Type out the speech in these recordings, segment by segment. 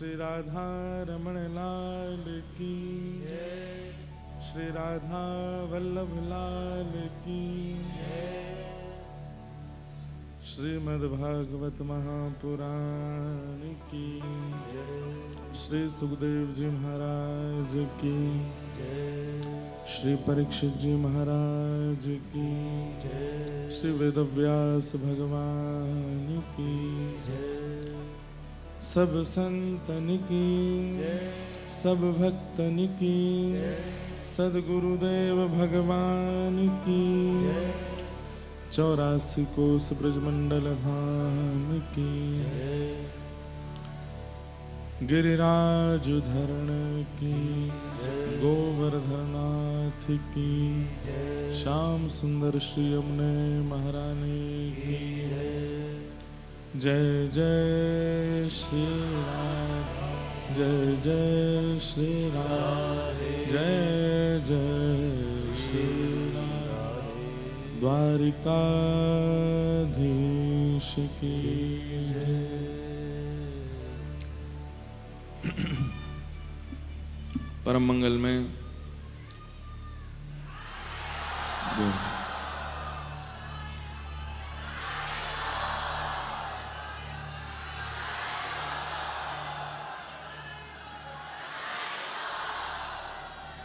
श्री राधा रमण लाल की, श्री राधा वल्लभ लाल की, श्रीमद्भागवत महापुराण की, श्री सुखदेव जी महाराज की, श्री परीक्षित जी महाराज की, श्री वेदव्यास भगवान की, सब संतन की, सब भक्तन की, सद्गुरुदेव भगवान की, 84 कोस ब्रजमंडल धाम की, गिरिराज धरण की, गोवर्धनाथ की, श्याम सुंदर श्री यमुने महारानी की, जय जय श्री राधा, जय जय श्री राधे, जय जय श्री राधे, द्वारिकाधीश की जय। परम मंगल में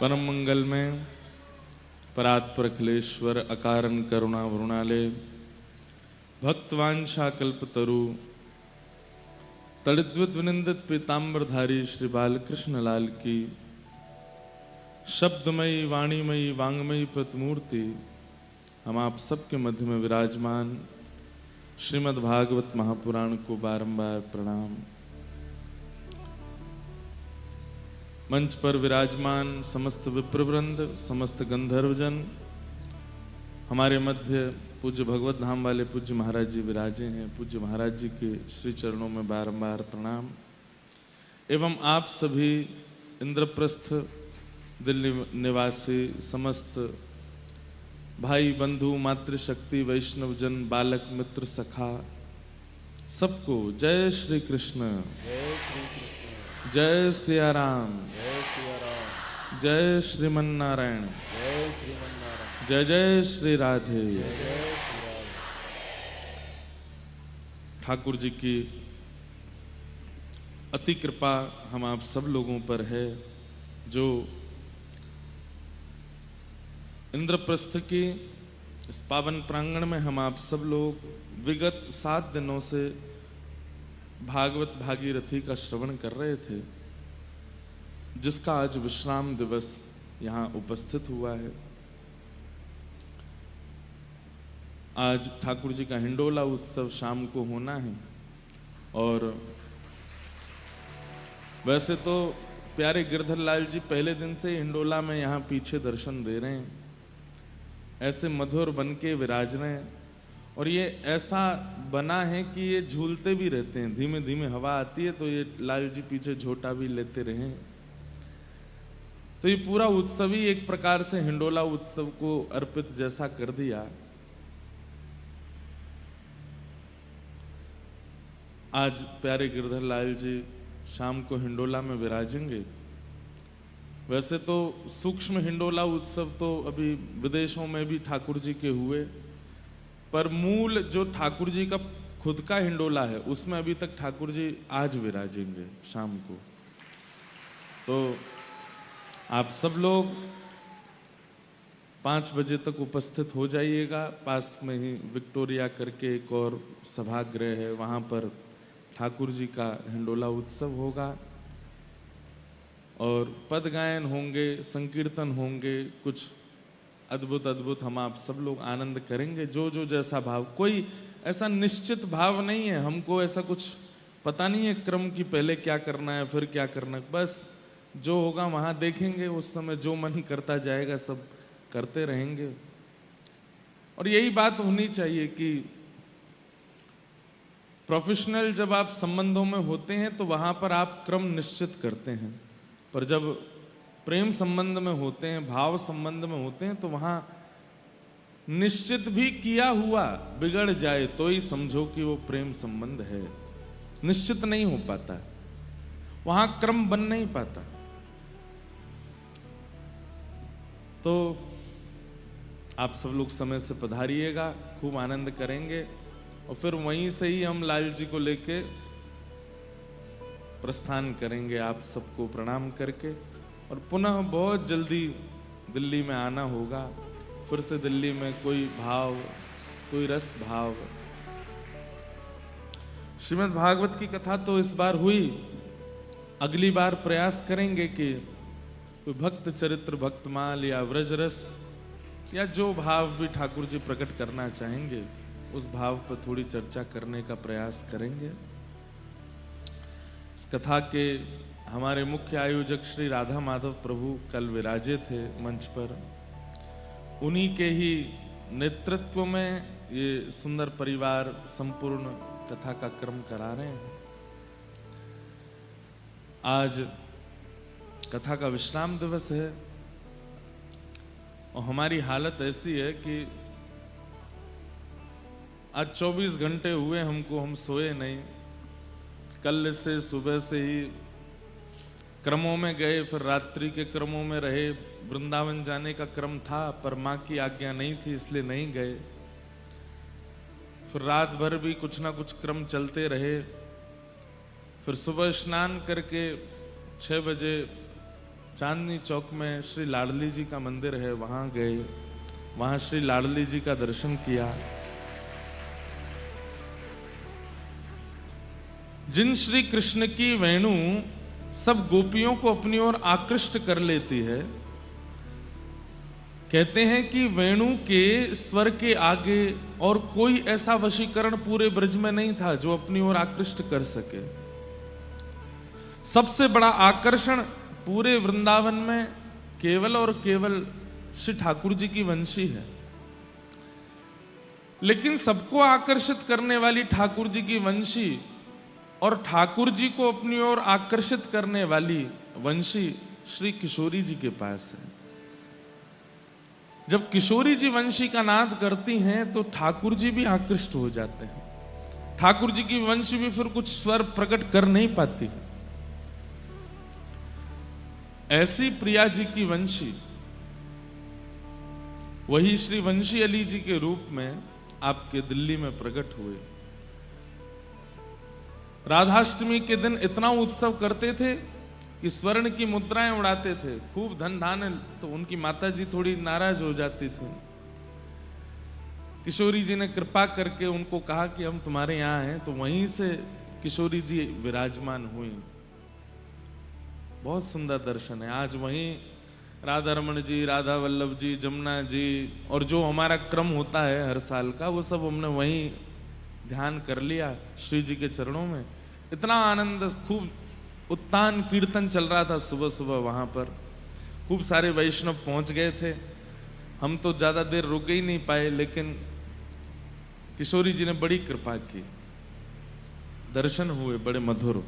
परम मंगल में परात्पर अखिलेश्वर अकारण करुणा वरुणालय भक्तवांछा कल्पतरु तड़िद्वित विनिंदित पीताम्बरधारी श्री बालकृष्ण लाल की शब्दमयी वाणीमयी वांगमयी प्रतिमूर्ति हम आप सबके मध्य में विराजमान श्रीमद् भागवत महापुराण को बारंबार प्रणाम। मंच पर विराजमान समस्त विप्रवृंद, समस्त गंधर्वजन, हमारे मध्य पूज्य भगवत धाम वाले पूज्य महाराज जी विराजे हैं। पूज्य महाराज जी के श्री चरणों में बारंबार प्रणाम। एवं आप सभी इंद्रप्रस्थ दिल्ली निवासी समस्त भाई बंधु मातृशक्ति वैष्णवजन बालक मित्र सखा सबको जय श्री कृष्ण, जय श्री कृष्ण, जय सिया राम, जय सिया राम, जय श्रीमन नारायण, जय श्रीमन्नारायण, जय जय श्री राधे। जय श्री राम। ठाकुर जी की अति कृपा हम आप सब लोगों पर है, जो इंद्रप्रस्थ की इस पावन प्रांगण में हम आप सब लोग विगत 7 दिनों से भागवत भागीरथी का श्रवण कर रहे थे, जिसका आज विश्राम दिवस यहाँ उपस्थित हुआ है। आज ठाकुर जी का हिंडोला उत्सव शाम को होना है और वैसे तो प्यारे गिरधर लाल जी पहले दिन से हिंडोला में यहाँ पीछे दर्शन दे रहे हैं, ऐसे मधुर बन के विराज रहे हैं और ये ऐसा बना है कि ये झूलते भी रहते हैं। धीमे धीमे हवा आती है तो ये लाल जी पीछे झोटा भी लेते रहे। तो ये पूरा उत्सव ही एक प्रकार से हिंडोला उत्सव को अर्पित जैसा कर दिया। आज प्यारे गिरधर लाल जी शाम को हिंडोला में विराजेंगे। वैसे तो सूक्ष्म हिंडोला उत्सव तो अभी विदेशों में भी ठाकुर जी के हुए, पर मूल जो ठाकुर जी का खुद का हिंडोला है उसमें अभी तक ठाकुर जी आज विराजेंगे शाम को। तो आप सब लोग 5 बजे तक उपस्थित हो जाइएगा। पास में ही विक्टोरिया करके एक और सभागृह है, वहाँ पर ठाकुर जी का हिंडोला उत्सव होगा और पद गायन होंगे, संकीर्तन होंगे, कुछ अद्भुत अद्भुत हम आप सब लोग आनंद करेंगे। जो जो जैसा भाव, कोई ऐसा निश्चित भाव नहीं है, हमको ऐसा कुछ पता नहीं है क्रम की पहले क्या करना है फिर क्या करना है, बस जो होगा वहाँ देखेंगे। उस समय जो मन करता जाएगा सब करते रहेंगे। और यही बात होनी चाहिए कि प्रोफेशनल जब आप संबंधों में होते हैं तो वहाँ पर आप क्रम निश्चित करते हैं, पर जब प्रेम संबंध में होते हैं, भाव संबंध में होते हैं, तो वहाँ निश्चित भी किया हुआ बिगड़ जाए तो ही समझो कि वो प्रेम संबंध है। निश्चित नहीं हो पाता। वहां क्रम बन नहीं पाता। तो आप सब लोग समय से पधारिएगा, खूब आनंद करेंगे और फिर वहीं से ही हम लाल जी को लेके प्रस्थान करेंगे आप सबको प्रणाम करके, और पुनः बहुत जल्दी दिल्ली में आना होगा। फिर से दिल्ली में कोई भाव, कोई रस भाव। श्रीमद् भागवत की कथा तो इस बार हुई, अगली बार प्रयास करेंगे कि कोई भक्त चरित्र, भक्तमाल या व्रज रस या जो भाव भी ठाकुर जी प्रकट करना चाहेंगे उस भाव पर थोड़ी चर्चा करने का प्रयास करेंगे। इस कथा के हमारे मुख्य आयोजक श्री राधा माधव प्रभु कल विराजे थे मंच पर। उन्हीं के ही नेतृत्व में ये सुंदर परिवार संपूर्ण कथा का क्रम करा रहे हैं। आज कथा का विश्राम दिवस है और हमारी हालत ऐसी है कि आज 24 घंटे हुए हमको, हम सोए नहीं। कल से सुबह से ही क्रमों में गए, फिर रात्रि के क्रमों में रहे। वृंदावन जाने का क्रम था पर माँ की आज्ञा नहीं थी इसलिए नहीं गए। फिर रात भर भी कुछ ना कुछ क्रम चलते रहे। फिर सुबह स्नान करके 6 बजे चांदनी चौक में श्री लाडली जी का मंदिर है, वहां गए। वहां श्री लाडली जी का दर्शन किया। जिन श्री कृष्ण की वेणु सब गोपियों को अपनी ओर आकृष्ट कर लेती है, कहते हैं कि वेणु के स्वर के आगे और कोई ऐसा वशीकरण पूरे ब्रज में नहीं था जो अपनी ओर आकृष्ट कर सके। सबसे बड़ा आकर्षण पूरे वृंदावन में केवल और केवल श्री ठाकुर जी की वंशी है। लेकिन सबको आकर्षित करने वाली ठाकुर जी की वंशी और ठाकुर जी को अपनी ओर आकर्षित करने वाली वंशी श्री किशोरी जी के पास है। जब किशोरी जी वंशी का नाद करती हैं तो ठाकुर जी भी आकृष्ट हो जाते हैं। ठाकुर जी की वंशी भी फिर कुछ स्वर प्रकट कर नहीं पाती। ऐसी प्रिया जी की वंशी वही श्री वंशी अली जी के रूप में आपके दिल्ली में प्रकट हुए। राधाष्टमी के दिन इतना उत्सव करते थे कि स्वर्ण की मुद्राएं उड़ाते थे, खूब धन धान। तो उनकी माता जी थोड़ी नाराज हो जाती थी। किशोरी जी ने कृपा करके उनको कहा कि हम तुम्हारे यहाँ हैं, तो वहीं से किशोरी जी विराजमान हुई। बहुत सुंदर दर्शन है। आज वहीं राधा रमण जी, राधा वल्लभ जी, जमुना जी और जो हमारा क्रम होता है हर साल का, वो सब हमने वहीं ध्यान कर लिया श्री जी के चरणों में। इतना आनंद, खूब उत्तान कीर्तन चल रहा था सुबह सुबह वहां पर। खूब सारे वैष्णव पहुंच गए थे। हम तो ज्यादा देर रुक ही नहीं पाए, लेकिन किशोरी जी ने बड़ी कृपा की। दर्शन हुए बड़े मधुर।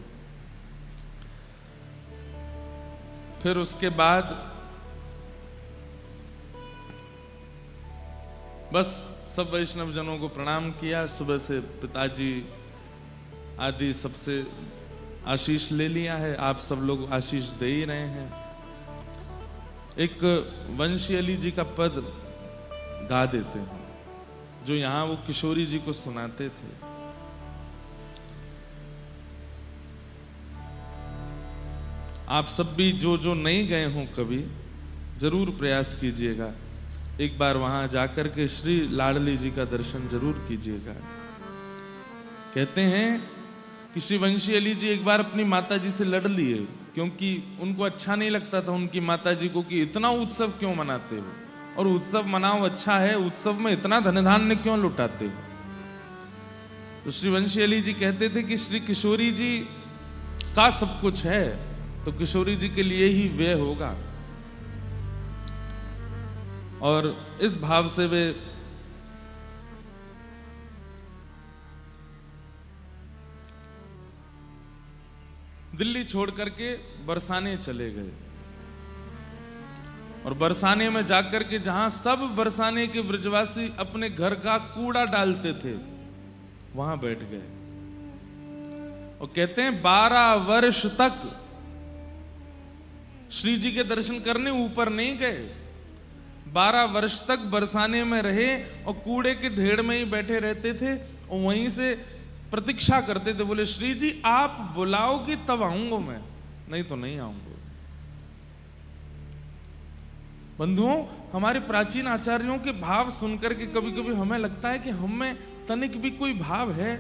फिर उसके बाद बस सब वैष्णव जनों को प्रणाम किया। सुबह से पिताजी आदि सबसे आशीष ले लिया है। आप सब लोग आशीष दे ही रहे हैं। एक वंशी अली जी का पद गा देते हैं जो यहां वो किशोरी जी को सुनाते थे। आप सब भी जो नहीं गए हों कभी, जरूर प्रयास कीजिएगा। एक बार वहां जाकर के श्री लाडली जी का दर्शन जरूर कीजिएगा। कहते हैं कि श्री वंशी अली जी एक बार अपनी माता जी से लड़ लिए, क्योंकि उनको अच्छा नहीं लगता था उनकी माता जी को कि इतना उत्सव क्यों मनाते हो, और उत्सव मनाओ अच्छा है, उत्सव में इतना धन धान्य क्यों लुटाते हो। तो श्री वंशी अली जी कहते थे कि श्री किशोरी जी का सब कुछ है तो किशोरी जी के लिए ही व्यय होगा। और इस भाव से वे दिल्ली छोड़ करके बरसाने चले गए। और बरसाने में जाकर के जहां सब बरसाने के ब्रजवासी अपने घर का कूड़ा डालते थे, वहां बैठ गए। और कहते हैं 12 वर्ष तक श्री जी के दर्शन करने ऊपर नहीं गए, 12 वर्ष तक बरसाने में रहे और कूड़े के ढेर में ही बैठे रहते थे और वहीं से प्रतीक्षा करते थे। बोले श्री जी आप बुलाओगे तब आऊंगा मैं, नहीं तो नहीं आऊंगा। बंधुओं, हमारे प्राचीन आचार्यों के भाव सुनकर के कभी कभी हमें लगता है कि हम में तनिक भी कोई भाव है।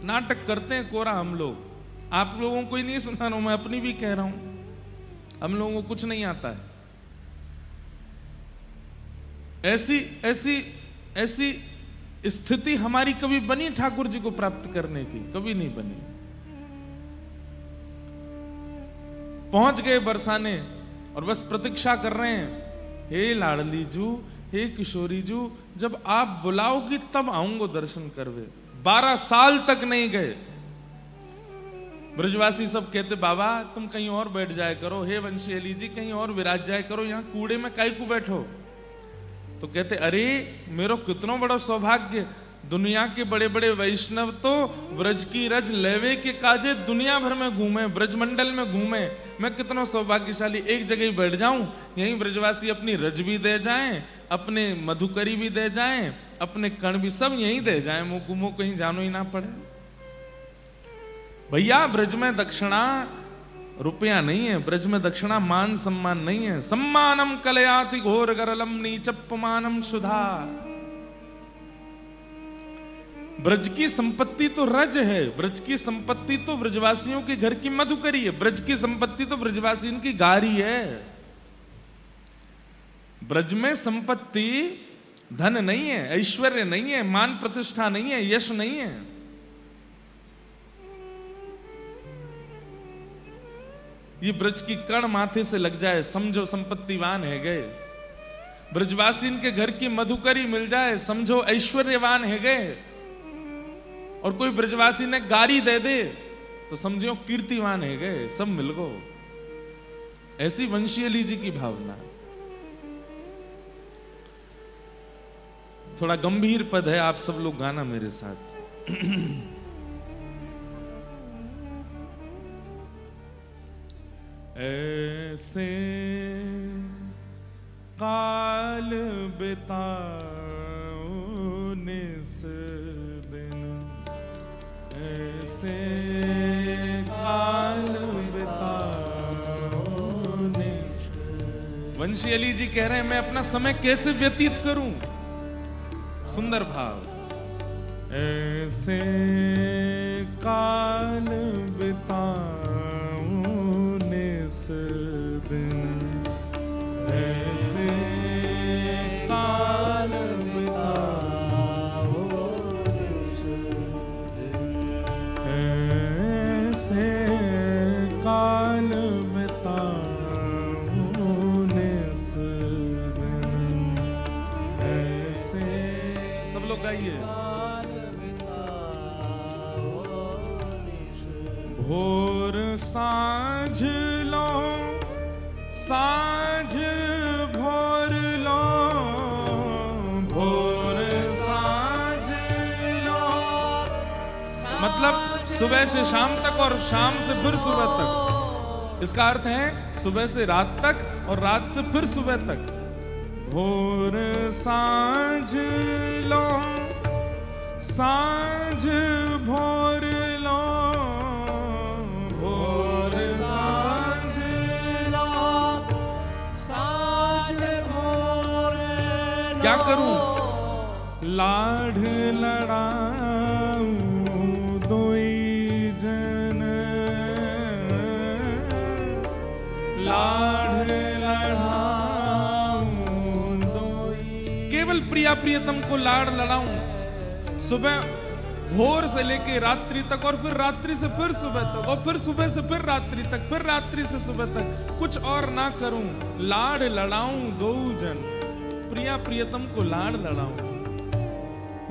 नाटक करते हैं कोरा हम लोग। आप लोगों को ही नहीं सुना रहा हूं, मैं अपनी भी कह रहा हूं, हम लोगों को कुछ नहीं आता है। ऐसी ऐसी ऐसी स्थिति हमारी कभी बनी ठाकुर जी को प्राप्त करने की? कभी नहीं बनी। पहुंच गए बरसाने और बस प्रतीक्षा कर रहे हैं, हे लाडली जू, हे किशोरी जू, जब आप बुलाओगी तब आऊंगा दर्शन करवे। 12 साल तक नहीं गए। ब्रजवासी सब कहते बाबा तुम कहीं और बैठ जाया करो, हे वंशी अली जी कहीं और विराज जाया करो, यहां कूड़े में काहे को बैठो। तो कहते अरे मेरो कितना बड़ा सौभाग्य, दुनिया के बड़े बड़े वैष्णव तो ब्रज की रज लेवे के काजे दुनिया भर में घूमे, ब्रजमंडल में घूमे, मैं कितना सौभाग्यशाली, एक जगह ही बैठ जाऊं, यहीं ब्रजवासी अपनी रज भी दे जाएं, अपने मधुकरी भी दे जाएं, अपने कण भी सब यहीं दे जाएं, मुँह कहीं जानो ही ना पड़े। भैया ब्रज में दक्षिणा रुपया नहीं है, ब्रज में दक्षिणा मान सम्मान नहीं है। सम्मानम कलयाति घोर गरलम नीचपमानम सुधा। ब्रज की संपत्ति तो रज है, ब्रज की संपत्ति तो ब्रजवासियों के घर की मधुकरी है, ब्रज की संपत्ति तो ब्रजवासियों की गारी है। ब्रज में संपत्ति धन नहीं है, ऐश्वर्य नहीं है, मान प्रतिष्ठा नहीं है, यश नहीं है। ये ब्रज की कण माथे से लग जाए समझो संपत्तिवान है गए। ब्रजवासी इनके घर की मधुकरी मिल जाए समझो ऐश्वर्यवान है गए। और कोई ब्रजवासी ने गारी दे दे तो समझो कीर्तिवान है गए, सब मिल गो। ऐसी वंशी अली जी की भावना। थोड़ा गंभीर पद है, आप सब लोग गाना मेरे साथ। ऐसे काल बिताओ निस दिन, ऐसे काल बिताओ निस। वंशी अली जी कह रहे हैं मैं अपना समय कैसे व्यतीत करूं। सुंदर भाव। ऐसे काल बिताओ निस दिन, ऐसे काल बिताओ निस दिन, ऐसे काल बिताओ निस दिन, ऐसे। सब लोग गाइए। भोर साँझ लो, साँझ भोर लो, भोर साँझ लो। मतलब सुबह से शाम तक और शाम से फिर सुबह तक। इसका अर्थ है सुबह से रात तक और रात से फिर सुबह तक। भोर साँझ लो, साँझ भोर लो, भोर साँझ लो, साँझ भोर लो। क्या करूं? लाढ़ लड़ाऊं दोई जन, लाढ़ लड़ाऊं दोई। केवल प्रिया प्रियतम को लाड़ लड़ाऊं। सुबह भोर से लेके रात्रि तक और फिर रात्रि से फिर सुबह तक और फिर सुबह से फिर रात्रि तक, फिर रात्रि से सुबह तक, कुछ और ना करूं। लाड़ लड़ाऊं दो जन, प्रिया प्रियतम को लाड़ लड़ाऊं।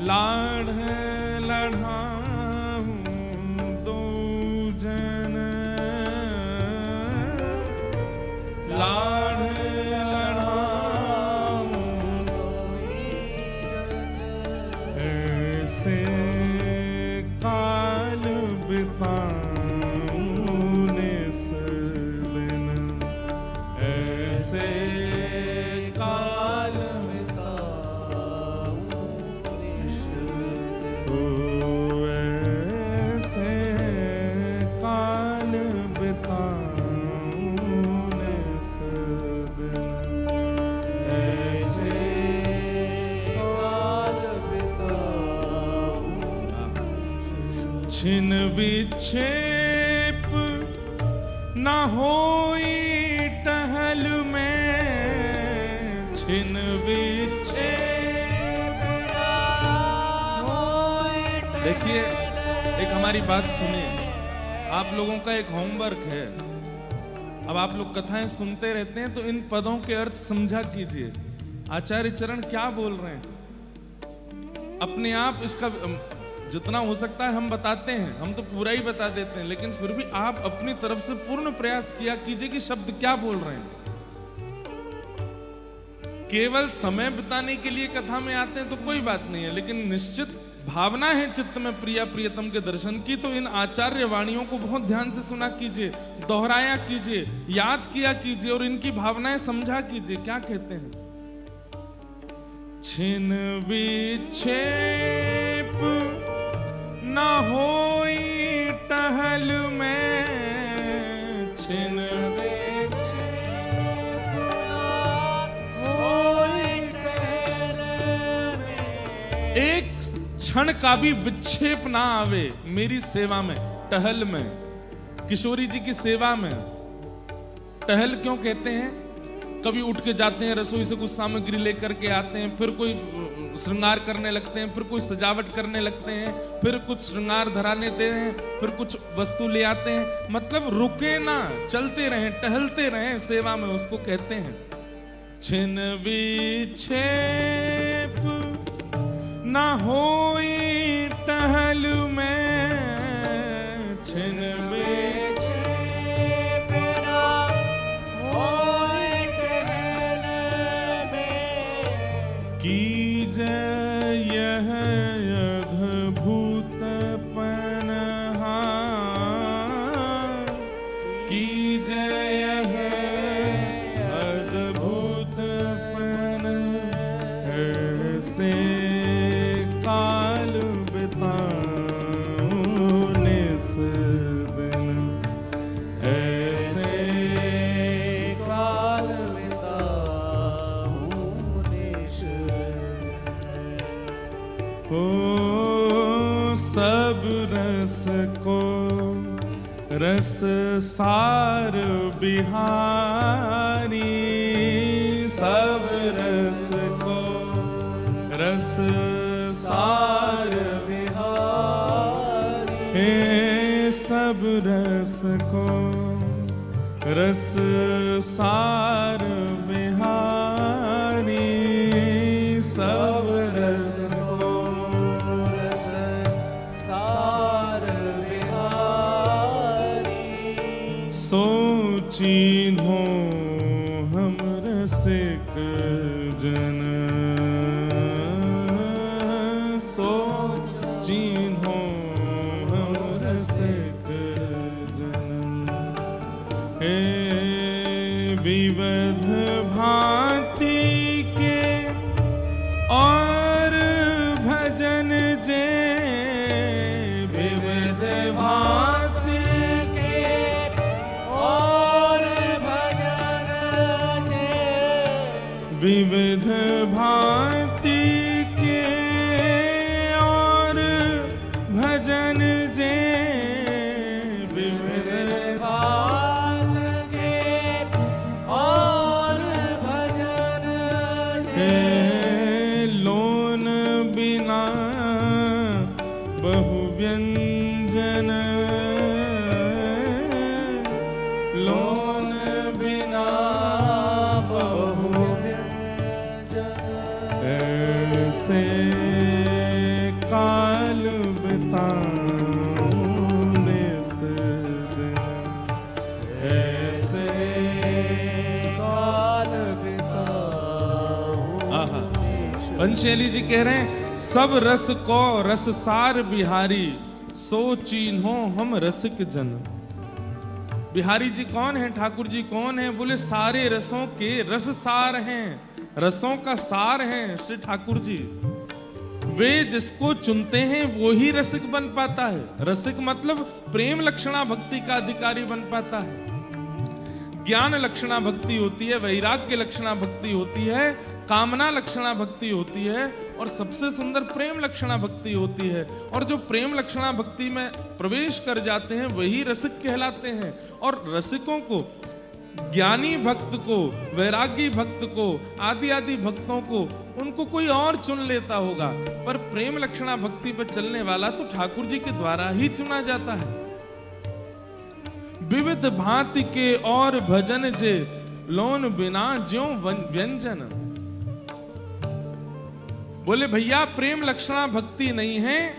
लाड़ लड़ाऊं दो जन, लाड़ लड़ाऊं ऐसे काल बिताऊं निस दिन, छिन विक्षेप ना होई टहल में, छिन विक्षेप ना होई। देखिए, एक हमारी बात सुनिए, आप लोगों का एक होमवर्क है। अब आप लोग कथाएं सुनते रहते हैं तो इन पदों के अर्थ समझा कीजिए। आचार्य चरण क्या बोल रहे हैं? अपने आप इसका जितना हो सकता है हम बताते हैं, हम तो पूरा ही बता देते हैं, लेकिन फिर भी आप अपनी तरफ से पूर्ण प्रयास किया कीजिए कि शब्द क्या बोल रहे हैं। केवल समय बिताने के लिए कथा में आते हैं तो कोई बात नहीं है, लेकिन निश्चित भावना है चित्त में प्रिया प्रियतम के दर्शन की, तो इन आचार्य वाणियों को बहुत ध्यान से सुना कीजिए, दोहराया कीजिए, याद किया कीजिए और इनकी भावनाएं समझा कीजिए। क्या कहते हैं? छिन विक्षेप ना होई टहल में, छिन विक्षेप ना होई टहल में। एक क्षण का भी विक्षेप ना आवे मेरी सेवा में, टहल में, किशोरी जी की सेवा में। टहल क्यों कहते हैं? कभी उठ के जाते हैं, रसोई से कुछ सामग्री लेकर के आते हैं, फिर कोई श्रृंगार करने लगते हैं, फिर कोई सजावट करने लगते हैं, फिर कुछ श्रृंगार धराने देते हैं, फिर कुछ वस्तु ले आते हैं। मतलब रुके ना, चलते रहें, टहलते रहें सेवा में, उसको कहते हैं। छिन विक्षेप ना होई टहल में, छिन विक्षेप ना होई टहल में। कीजय यह अद्भुत पनहार, कीजय यह अद्भुत पन, ऐसे काल बिताऊं निस दिन, ऐसे काल बिताऊं निस दिन। ओ सब रस को रस सार बिहारी, सब रस को रस सार बिहारी, हे सब रस को रस सार बिहारी, सब रस को रस सार बिहारी। सोचिन्हो हम रसिक जन, चिन्हो हम रसिक जन। हे विविध भांति के और भजन जे, विविध भांति के और भजन जे, विविध भांति भजन जे, विविध भांत के और भजन जे। लोन बिना बहु व्यंजन, लोन बिना बहु व्यंजन, ऐसे काल ऐसे काल बिताऊं। पंचैली जी कह रहे हैं, सब रस को रस सार बिहारी, सो चिन्हो हम रसिक जन। बिहारी जी कौन है? ठाकुर जी कौन है? बोले सारे रसों के रस सार हैं, रसों का सार हैं श्री ठाकुर जी। वे जिसको चुनते हैं वो ही रसिक बन पाता है। रसिक मतलब प्रेम लक्षणा भक्ति का अधिकारी बन पाता है। ज्ञान लक्षणा भक्ति होती है, वैराग्य लक्षणा भक्ति होती है, कामना लक्षणा भक्ति होती है, और सबसे सुंदर प्रेम लक्षणा भक्ति होती है। और जो प्रेम लक्षणा भक्ति में प्रवेश कर जाते हैं वही रसिक कहलाते हैं। और रसिकों को, ज्ञानी भक्त को, वैरागी भक्त को, आदि आदि भक्तों को, उनको कोई और चुन लेता होगा, पर प्रेम लक्षणा भक्ति पर चलने वाला तो ठाकुर जी के द्वारा ही चुना जाता है। विविध भांति के और भजन जे लोन बिना ज्यों व्यंजन। बोले भैया प्रेम लक्षणा भक्ति नहीं है,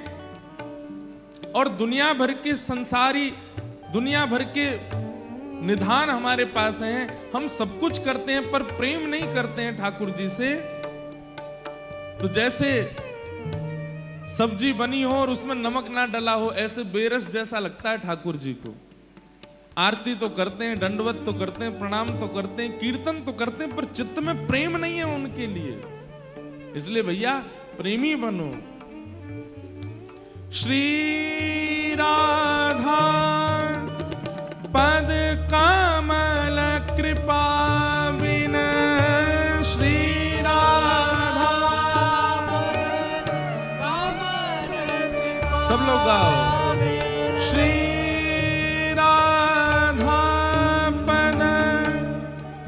और दुनिया भर के संसारी, दुनिया भर के निधान हमारे पास हैं, हम सब कुछ करते हैं पर प्रेम नहीं करते हैं ठाकुर जी से। तो जैसे सब्जी बनी हो और उसमें नमक ना डला हो, ऐसे बेरस जैसा लगता है ठाकुर जी को। आरती तो करते हैं, दंडवत तो करते हैं, प्रणाम तो करते हैं, कीर्तन तो करते हैं, पर चित्त में प्रेम नहीं है उनके लिए। इसलिए भैया प्रेमी बनो। श्री राधा पद कमल कृपा बिना, श्री राधा सब लोग गाओ। श्री राधा पद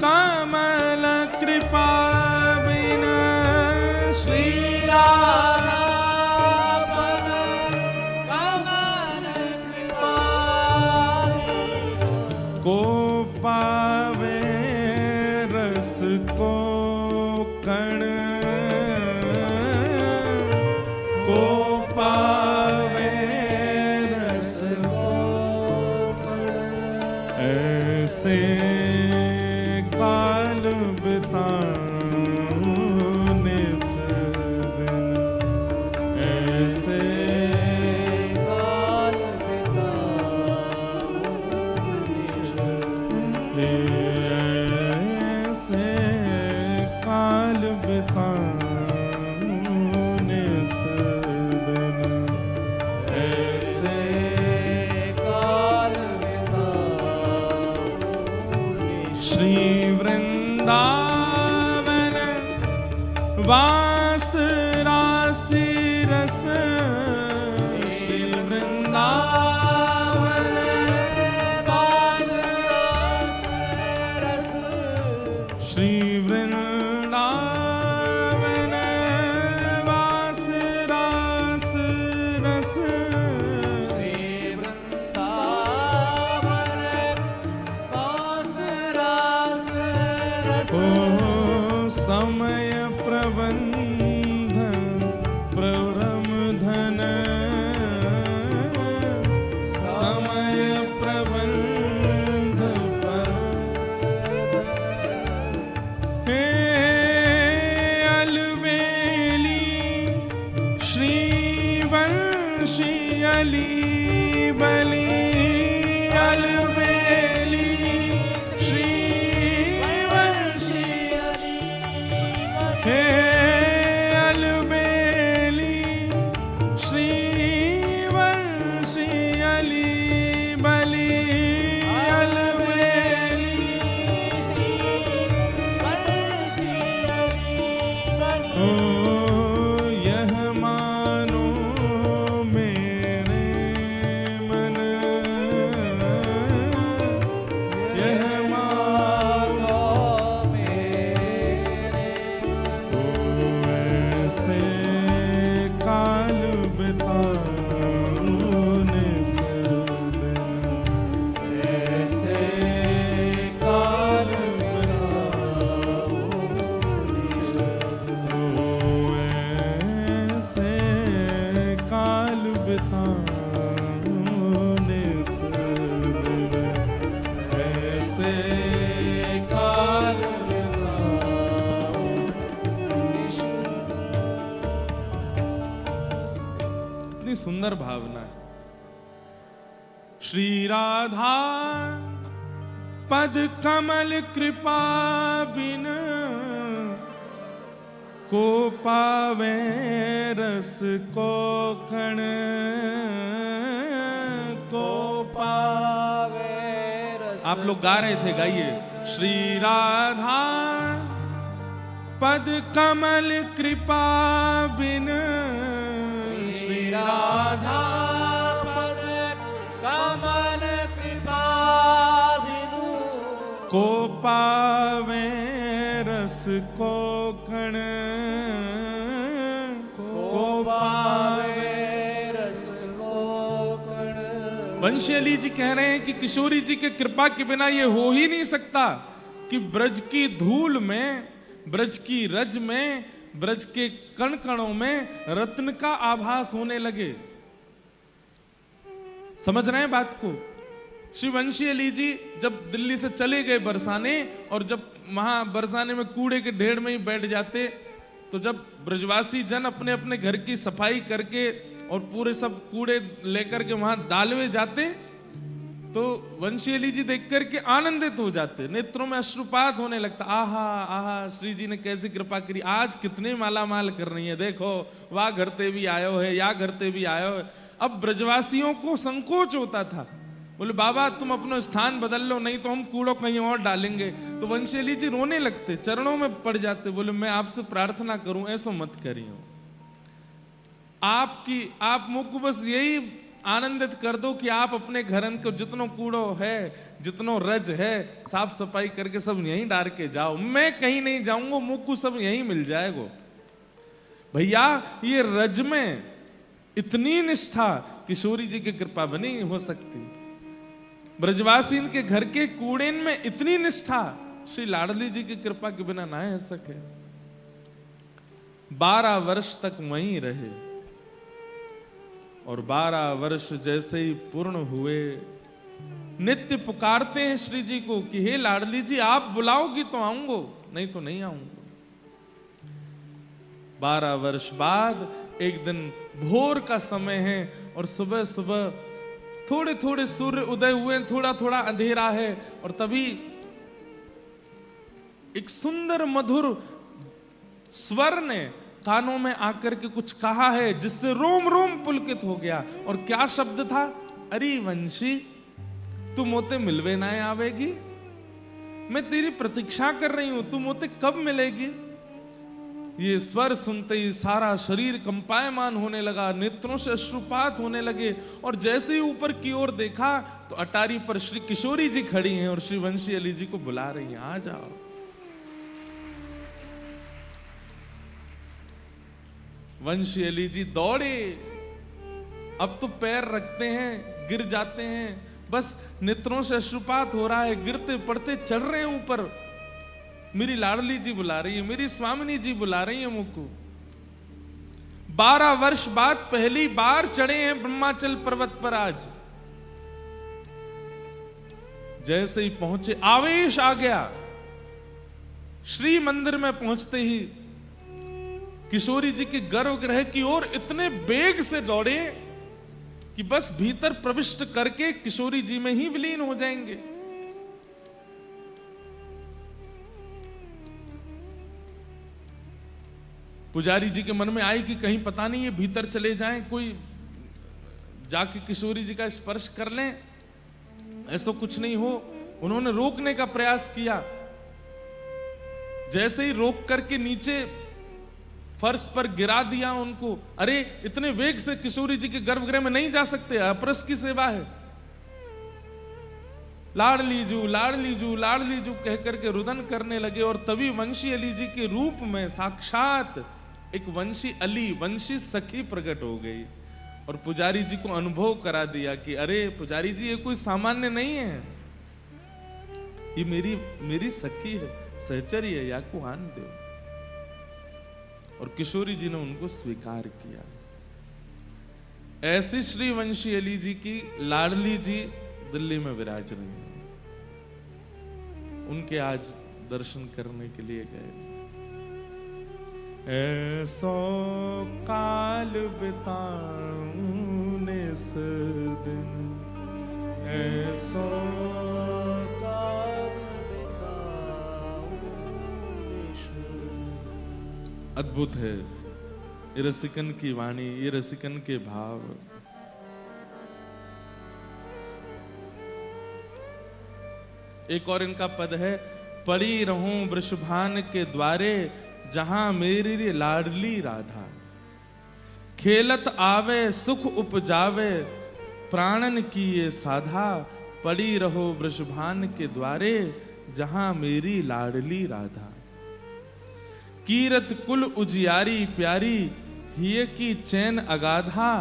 कमल कृपा बिना, श्री राधा पद कमल कृपा को पावे रस को कण, को पावे रस को कण, ऐसे काल बिताने सदिन, ऐसे काल बिताने, ऐसे काल बिताने सदिन, ऐसे काल बिताने। श्री वृंदावन वास राशि रस, श्री वृंदावन वास राशि रस, श्री वृंदावन वास रास रस, श्री वृंदावन वास रास रस। ओ समय प्रबंध प्रवरम धन, समय प्रबंध हे अलवेली श्रीवंशी अली बली, अलवेली श्रीवंशी अली बली, हे अलवेली श्रीवंशी अली बली, अलवेली श्रीवंशी अली बली। ओ यह मानो मेरे मन, यह मानो मेरे मन, ऐसे काल बिताने सदिन, ऐसे काल बिताने सदिन, ऐसे काल बिताने सदिन, ऐसे काल बिताने सदिन। कितनी सुंदर भावना है। श्री राधा पद कमल कृपा बिन, को पावे रस को कण, को पावे रस आप लोग गा रहे थे, गाइए। श्री राधा पद कमल कृपा बिन, श्री राधा पद कमल कृपा बिनु, को पावे रस को कण, को पावे रस को कण। वंशी अली जी कह रहे हैं कि किशोरी जी के कृपा के बिना ये हो ही नहीं सकता कि ब्रज की धूल में, ब्रज की रज में, ब्रज के कण कणों में रत्न का आभास होने लगे। समझ रहे हैं बात को? श्री वंशी अली जी जब दिल्ली से चले गए बरसाने, और जब वहां बरसाने में कूड़े के ढेर में ही बैठ जाते, तो जब ब्रजवासी जन अपने अपने घर की सफाई करके और पूरे सब कूड़े लेकर के वहां डालवे जाते, तो वंशी अली जी देख करके आनंदित हो जाते, नेत्रों में अश्रुपात होने लगता। आहा आहा, श्री जी ने कैसी कृपा करी, आज कितने माला माल कर रही है, देखो वाह घरते भी आयो है, या घरते भी आयो है। अब ब्रजवासियों को संकोच होता था, बोले बाबा तुम अपना स्थान बदल लो, नहीं तो हम कूड़ो कहीं और डालेंगे। तो वंशी अली जी रोने लगते, चरणों में पड़ जाते, बोले मैं आपसे प्रार्थना करूं, ऐसा मत करियो, आप मुझको बस यही आनंदित कर दो कि आप अपने घरन को जितनो कूड़ो है, जितनो रज है, साफ सफाई करके सब यहीं डाल के जाओ, मैं कहीं नहीं जाऊंगा, मुझको सब यहीं मिल जाएगा। भैया ये रज में इतनी निष्ठा किशोरी जी की कृपा बनी हो सकती, ब्रजवासी के घर के कूड़ेन में इतनी निष्ठा श्री लाडली जी की कृपा के बिना ना हो सके। 12 वर्ष तक वहीं रहे, और 12 वर्ष जैसे ही पूर्ण हुए, नित्य पुकारते हैं श्री जी को कि हे लाडली जी आप बुलाओगी तो आऊंगो, नहीं तो नहीं आऊंगो। 12 वर्ष बाद एक दिन भोर का समय है, और सुबह सुबह थोड़े थोड़े सूर्य उदय हुए, थोड़ा थोड़ा अंधेरा है, और तभी एक सुंदर मधुर स्वर ने कानों में आकर के कुछ कहा है, जिससे रोम रोम पुलकित हो गया। और क्या शब्द था? अरे वंशी तू मोते मिलवे ना आवेगी, मैं तेरी प्रतीक्षा कर रही हूं, तू मोते कब मिलेगी। ये स्वर सुनते ही सारा शरीर कंपायमान होने लगा, नेत्रों से अश्रुपात होने लगे, और जैसे ही ऊपर की ओर देखा तो अटारी पर श्री किशोरी जी खड़ी हैं और श्री वंशी अली जी को बुला रही हैं, आ जाओ। वंशी अली जी दौड़े, अब तो पैर रखते हैं गिर जाते हैं, बस नेत्रों से अश्रुपात हो रहा है, गिरते पड़ते चढ़ रहे हैं ऊपर। मेरी लाडली जी बुला रही है, मेरी स्वामिनी जी बुला रही है मुझको। 12 वर्ष बाद पहली बार चढ़े हैं ब्रह्माचल पर्वत पर आज। जैसे ही पहुंचे आवेश आ गया, श्री मंदिर में पहुंचते ही किशोरी जी के गर्भगृह की ओर इतने वेग से दौड़े कि बस भीतर प्रविष्ट करके किशोरी जी में ही विलीन हो जाएंगे। पुजारी जी के मन में आई कि कहीं पता नहीं ये भीतर चले जाएं, कोई जाके किशोरी जी का स्पर्श कर लें, ऐसा कुछ नहीं हो। उन्होंने रोकने का प्रयास किया, जैसे ही रोक करके नीचे फर्श पर गिरा दिया उनको। अरे इतने वेग से किशोरी जी के गर्भगृह में नहीं जा सकते, अपरस की सेवा है। लाडली जू लाडली जू लाडली जू कह करके रुदन करने लगे, और तभी वंशी अली जी के रूप में साक्षात एक वंशी अली, वंशी सखी प्रकट हो गई, और पुजारी जी को अनुभव करा दिया कि अरे पुजारी जी ये कोई सामान्य नहीं है, ये मेरी सखी है, सहचरी है, या को आन दो। और किशोरी जी ने उनको स्वीकार किया। ऐसी श्री वंशी अली जी की लाडली जी दिल्ली में विराज रही हैं। उनके आज दर्शन करने के लिए गए। ऐसो काल बिताऊं निस दिन, ऐसो काल बिताऊं निस दिन। अद्भुत है ये रसिकन की वाणी, ये रसिकन के भाव। एक और इनका पद है, पड़ी रहूं वृषभान के द्वारे जहां मेरी लाडली राधा, खेलत आवे सुख उपजावे प्राणन की ये साधा, पड़ी रहो वृषभान के द्वारे जहां मेरी लाडली राधा। कीरत कुल उजियारी प्यारी हिय की चैन अगाधा,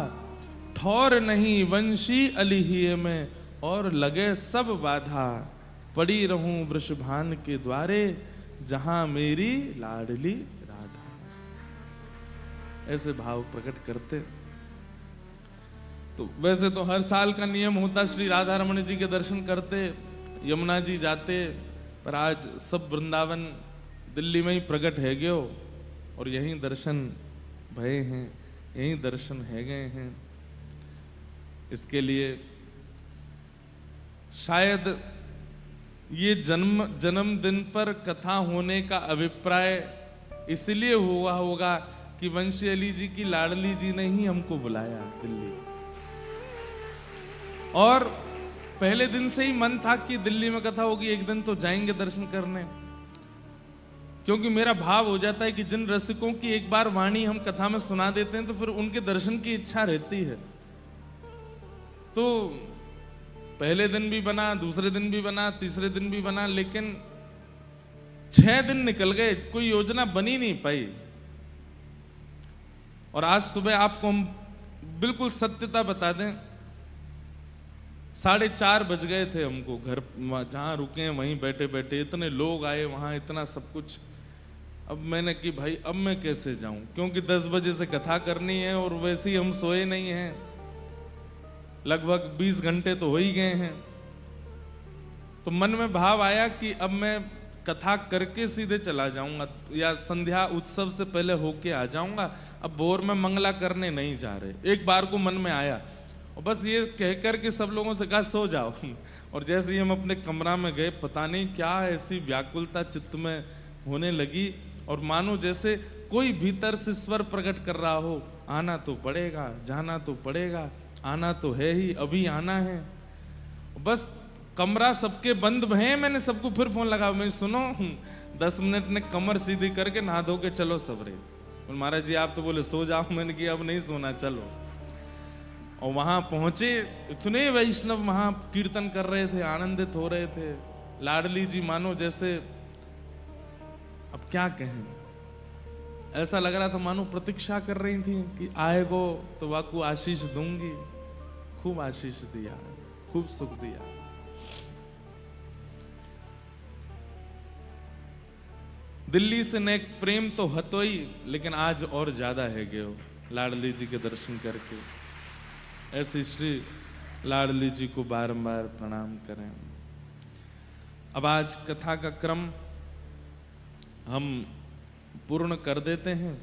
ठौर नहीं वंशी अलिहिय में और लगे सब बाधा, पड़ी रहूं वृषभान के द्वारे जहां मेरी लाडली राधा। ऐसे भाव प्रकट करते। तो वैसे तो हर साल का नियम होता, श्री राधा रमण जी के दर्शन करते, यमुना जी जाते, पर आज सब वृंदावन दिल्ली में ही प्रकट है गयो और यहीं दर्शन भये हैं, यहीं दर्शन है गए हैं। इसके लिए शायद ये जन्मदिन पर कथा होने का अभिप्राय इसलिए हुआ होगा कि वंशी अली जी की लाडली जी ने ही हमको बुलाया दिल्ली, और पहले दिन से ही मन था कि दिल्ली में कथा होगी, एक दिन तो जाएंगे दर्शन करने। क्योंकि मेरा भाव हो जाता है कि जिन रसिकों की एक बार वाणी हम कथा में सुना देते हैं तो फिर उनके दर्शन की इच्छा रहती है। तो पहले दिन भी बना, दूसरे दिन भी बना, तीसरे दिन भी बना, लेकिन 6 दिन निकल गए, कोई योजना बनी नहीं पाई। और आज सुबह आपको हम बिल्कुल सत्यता बता दें, 4:30 बज गए थे हमको, घर जहां रुके हैं वहीं बैठे बैठे, इतने लोग आए वहां, इतना सब कुछ। अब मैंने कि भाई अब मैं कैसे जाऊं, क्योंकि 10 बजे से कथा करनी है और वैसे ही हम सोए नहीं हैं, लगभग 20 घंटे तो हो ही गए हैं। तो मन में भाव आया कि अब मैं कथा करके सीधे चला जाऊंगा या संध्या उत्सव से पहले होके आ जाऊंगा, अब भोर में मंगला करने नहीं जा रहे। एक बार को मन में आया और बस ये कहकर के सब लोगों से कहा सो जाओ। और जैसे ही हम अपने कमरा में गए, पता नहीं क्या ऐसी व्याकुलता चित्त में होने लगी, और मानो जैसे कोई भीतर से स्वर प्रकट कर रहा हो, आना तो पड़ेगा, जाना तो पड़ेगा, आना तो है ही, अभी आना है। बस कमरा सबके बंद हैं, मैंने सबको फिर फोन लगा, मैं सुनो 10 मिनट ने कमर सीधी करके नहा धो के चलो सबरे। और महाराज जी आप तो बोले सो जाओ, मैंने कि अब नहीं सोना, चलो। और वहां पहुंचे, इतने वैष्णव वहां कीर्तन कर रहे थे, आनंदित हो रहे थे। लाडली जी मानो जैसे, अब क्या कहें, ऐसा लग रहा था मानो प्रतीक्षा कर रही थी कि आएगो तो वाकू आशीष दूंगी। खूब आशीष दिया, खूब सुख दिया। दिल्ली से नेक प्रेम तो हतो ही, लेकिन आज और ज्यादा है गयो लाडली जी के दर्शन करके। ऐसे श्री लाडली जी को बारंबार प्रणाम करें। अब आज कथा का क्रम हम पूर्ण कर देते हैं।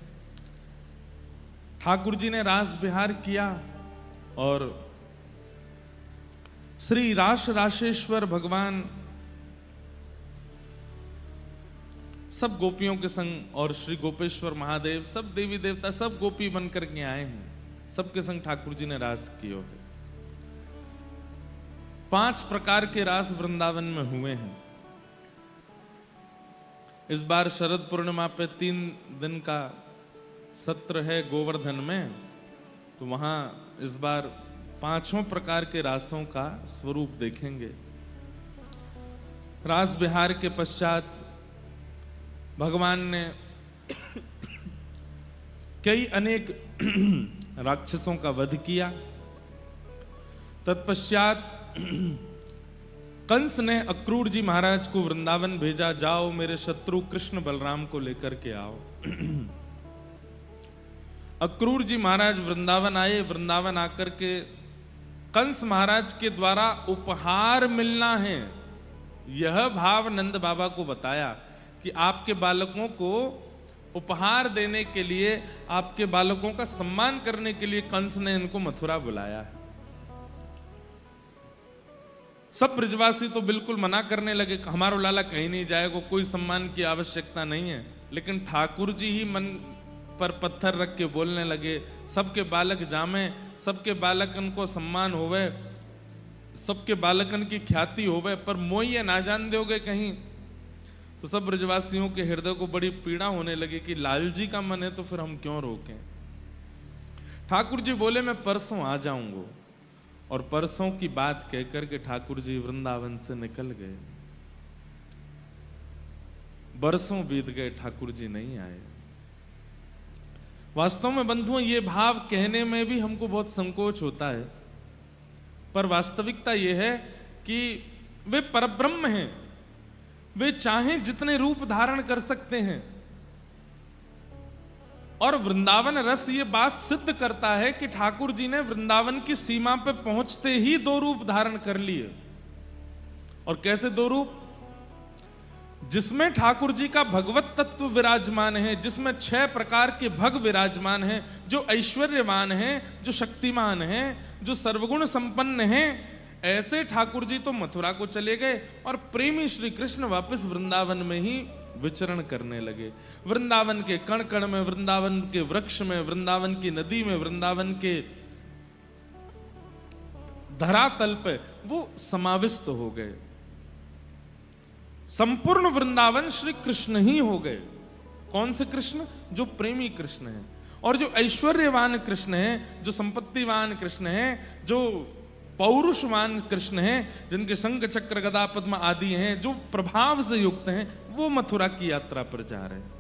ठाकुर जी ने रास विहार किया और श्री राशेश्वर भगवान सब गोपियों के संग और श्री गोपेश्वर महादेव, सब देवी देवता, सब गोपी बनकर के आए हैं। सबके संग ठाकुर जी ने रास किए हैं। 5 प्रकार के रास वृंदावन में हुए हैं। इस बार शरद पूर्णिमा पे 3 दिन का सत्र है गोवर्धन में, तो वहां इस बार 5 प्रकार के रासों का स्वरूप देखेंगे। रास विहार के पश्चात भगवान ने कई अनेक राक्षसों का वध किया। तत्पश्चात कंस ने अक्रूर जी महाराज को वृंदावन भेजा, जाओ मेरे शत्रु कृष्ण बलराम को लेकर के आओ। अक्रूर जी महाराज वृंदावन आए। वृंदावन आकर के कंस महाराज के द्वारा उपहार मिलना है, यह भाव नंद बाबा को बताया कि आपके बालकों को उपहार देने के लिए, आपके बालकों का सम्मान करने के लिए कंस ने इनको मथुरा बुलाया है। सब ब्रजवासी तो बिल्कुल मना करने लगे, हमारा लाला कहीं नहीं जाएगा, कोई सम्मान की आवश्यकता नहीं है। लेकिन ठाकुर जी ही मन पर पत्थर रख के बोलने लगे, सबके बालक जामे, सबके बालक उनको सम्मान होवे, सबके बालकन की ख्याति होवे, पर मोइए ना जान दोगे कहीं। तो सब ब्रजवासियों के हृदय को बड़ी पीड़ा होने लगी कि लाल जी का मन है तो फिर हम क्यों रोकें। ठाकुर जी बोले मैं परसों आ जाऊंगा, और परसों की बात कहकर के ठाकुर जी वृंदावन से निकल गए। बरसों बीत गए, ठाकुर जी नहीं आए। वास्तव में बंधुओं, ये भाव कहने में भी हमको बहुत संकोच होता है, पर वास्तविकता यह है कि वे परब्रह्म हैं। वे चाहें जितने रूप धारण कर सकते हैं, और वृंदावन रस ये बात सिद्ध करता है कि ठाकुर जी ने वृंदावन की सीमा पे पहुंचते ही 2 रूप धारण कर लिए। और कैसे 2 रूप? जिसमें ठाकुर जी का भगवत तत्व विराजमान है, जिसमें 6 प्रकार के भग विराजमान हैं, जो ऐश्वर्यवान हैं, जो शक्तिमान हैं, जो सर्वगुण संपन्न हैं, ऐसे ठाकुर जी तो मथुरा को चले गए और प्रेमी श्री कृष्ण वापस वृंदावन में ही विचरण करने लगे। वृंदावन के कण कण में, वृंदावन के वृक्ष में, वृंदावन की नदी में, वृंदावन के धरातल पे वो समाविष्ट हो गए। संपूर्ण वृंदावन श्री कृष्ण ही हो गए। कौन से कृष्ण? जो प्रेमी कृष्ण है, और जो ऐश्वर्यवान कृष्ण है, जो संपत्तिवान कृष्ण है, जो पौरुषवान कृष्ण हैं, जिनके शंख चक्र गदा पद्म आदि हैं, जो प्रभाव से युक्त हैं, वो मथुरा की यात्रा पर जा रहे हैं।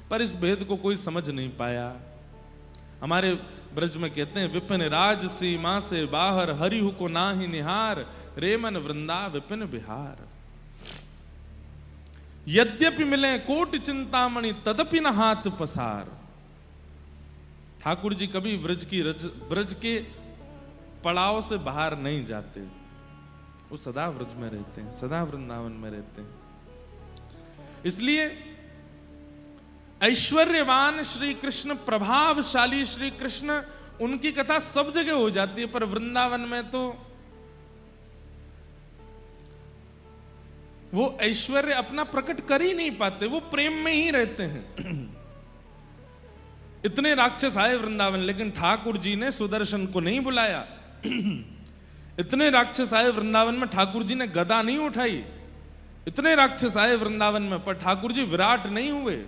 पर इस भेद को कोई समझ नहीं पाया। हमारे ब्रज में कहते हैं, विपिन राज सीमा से बाहर हरिहु को नाहि निहार, रेमन वृंदा विपिन बिहार। यद्यपि मिले कोटि चिंतामणि तदपि न हाथ पसार। ठाकुर जी कभी ब्रज के पड़ाव से बाहर नहीं जाते, वो सदा ब्रज में रहते हैं, सदा वृंदावन में रहते हैं। इसलिए ऐश्वर्यवान श्री कृष्ण, प्रभावशाली श्री कृष्ण, उनकी कथा सब जगह हो जाती है, पर वृंदावन में तो वो ऐश्वर्य अपना प्रकट कर ही नहीं पाते, वो प्रेम में ही रहते हैं। इतने राक्षस आए वृंदावन, लेकिन ठाकुर जी ने सुदर्शन को नहीं बुलाया। इतने राक्षस आए वृंदावन में, ठाकुर जी ने गदा नहीं उठाई। इतने राक्षस आए वृंदावन में, पर ठाकुर जी विराट नहीं हुए।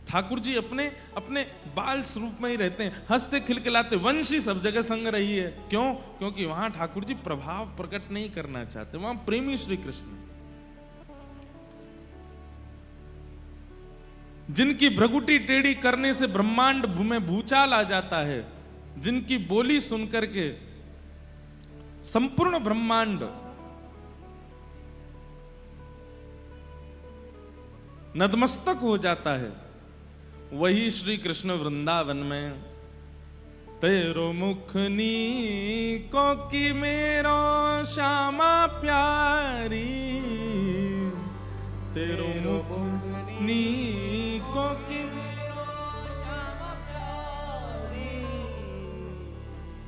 ठाकुर जी अपने अपने बाल स्वरूप में ही रहते हैं, हंसते खिलखिलाते। वंशी सब जगह संग रही है। क्यों? क्योंकि वहां ठाकुर जी प्रभाव प्रकट नहीं करना चाहते, वहां प्रेमी श्री कृष्ण। जिनकी भ्रगुटी टेढ़ी करने से ब्रह्मांड में भूचाल आ जाता है, जिनकी बोली सुनकर के संपूर्ण ब्रह्मांड नतमस्तक हो जाता है, वही श्री कृष्ण वृंदावन में तेरो मुख नीको की मेरो श्यामा प्यारी, तेरो मुख नीको की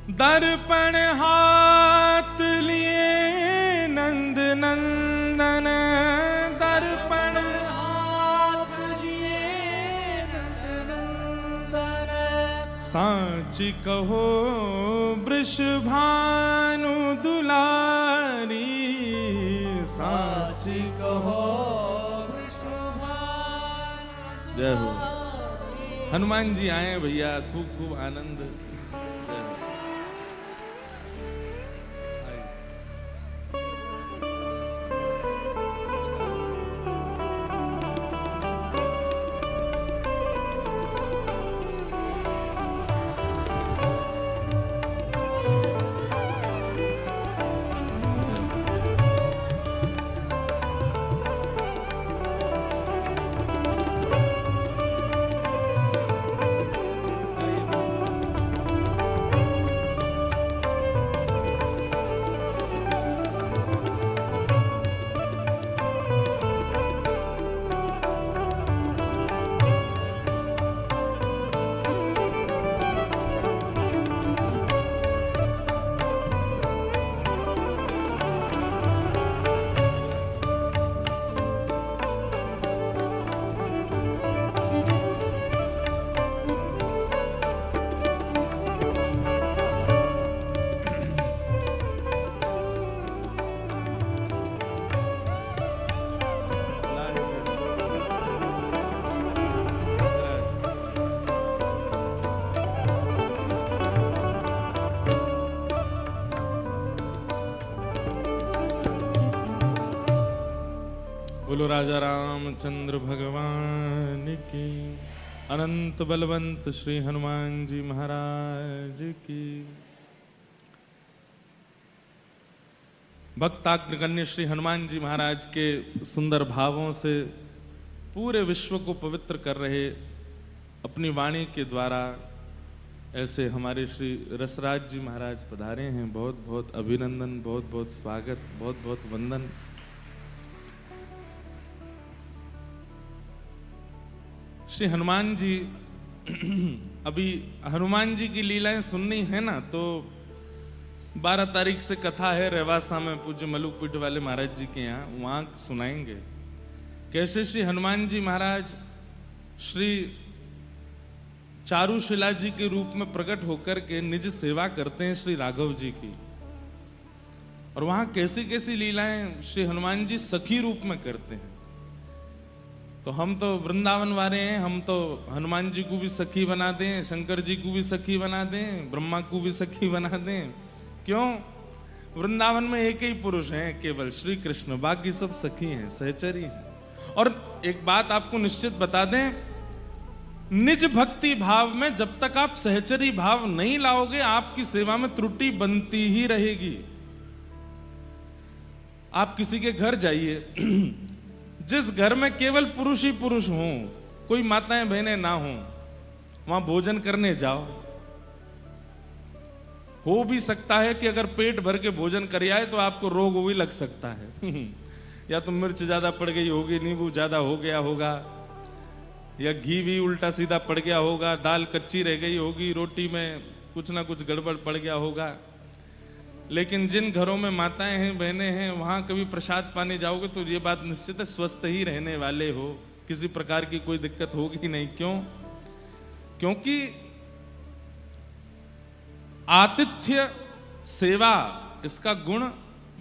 दर्पण हाथ लिए नंद नंदन, दर्पण हाथ लिए नंद नंदन, सांची कहो वृषभानु दुलारी, सांची कहो वृषभानु। जय हो। हनुमान जी आए भैया, खूब खूब आनंद। बोलो राजा रामचंद्र भगवान की, अनंत बलवंत श्री हनुमान जी महाराज की। भक्ताग्रगण्य श्री हनुमान जी महाराज के सुंदर भावों से पूरे विश्व को पवित्र कर रहे अपनी वाणी के द्वारा ऐसे हमारे श्री रसराज जी महाराज पधारे हैं। बहुत बहुत अभिनंदन, बहुत बहुत स्वागत, बहुत बहुत वंदन। श्री हनुमान जी अभी हनुमान जी की लीलाएं सुननी है ना, तो 12 तारीख से कथा है रेवासा में पूज्य मलुकपीठ वाले महाराज जी के यहाँ, वहां सुनाएंगे कैसे श्री हनुमान जी महाराज श्री चारुशिला जी के रूप में प्रकट होकर के निज सेवा करते हैं श्री राघव जी की। और वहां कैसी कैसी लीलाएं श्री हनुमान जी सखी रूप में करते हैं। तो हम तो वृंदावन वाले हैं, हम तो हनुमान जी को भी सखी बना दें, शंकर जी को भी सखी बना दें, ब्रह्मा को भी सखी बना दें। क्यों? वृंदावन में एक ही पुरुष हैं केवल श्री कृष्ण, बाकी सब सखी हैं, सहचरी हैं। और एक बात आपको निश्चित बता दें, निज भक्ति भाव में जब तक आप सहचरी भाव नहीं लाओगे आपकी सेवा में त्रुटि बनती ही रहेगी। आप किसी के घर जाइए, जिस घर में केवल पुरुष ही पुरुष हों, कोई माताएं बहनें ना हों, वहां भोजन करने जाओ। हो भी सकता है कि अगर पेट भर के भोजन कर आए तो आपको रोग भी लग सकता है या तो मिर्च ज्यादा पड़ गई होगी, नींबू ज्यादा हो गया होगा, या घी भी उल्टा सीधा पड़ गया होगा, दाल कच्ची रह गई होगी, रोटी में कुछ ना कुछ गड़बड़ पड़ गया होगा। लेकिन जिन घरों में माताएं हैं, बहनें हैं, वहां कभी प्रसाद पाने जाओगे तो ये बात निश्चित है स्वस्थ ही रहने वाले हो, किसी प्रकार की कोई दिक्कत होगी नहीं। क्यों? क्योंकि आतिथ्य सेवा इसका गुण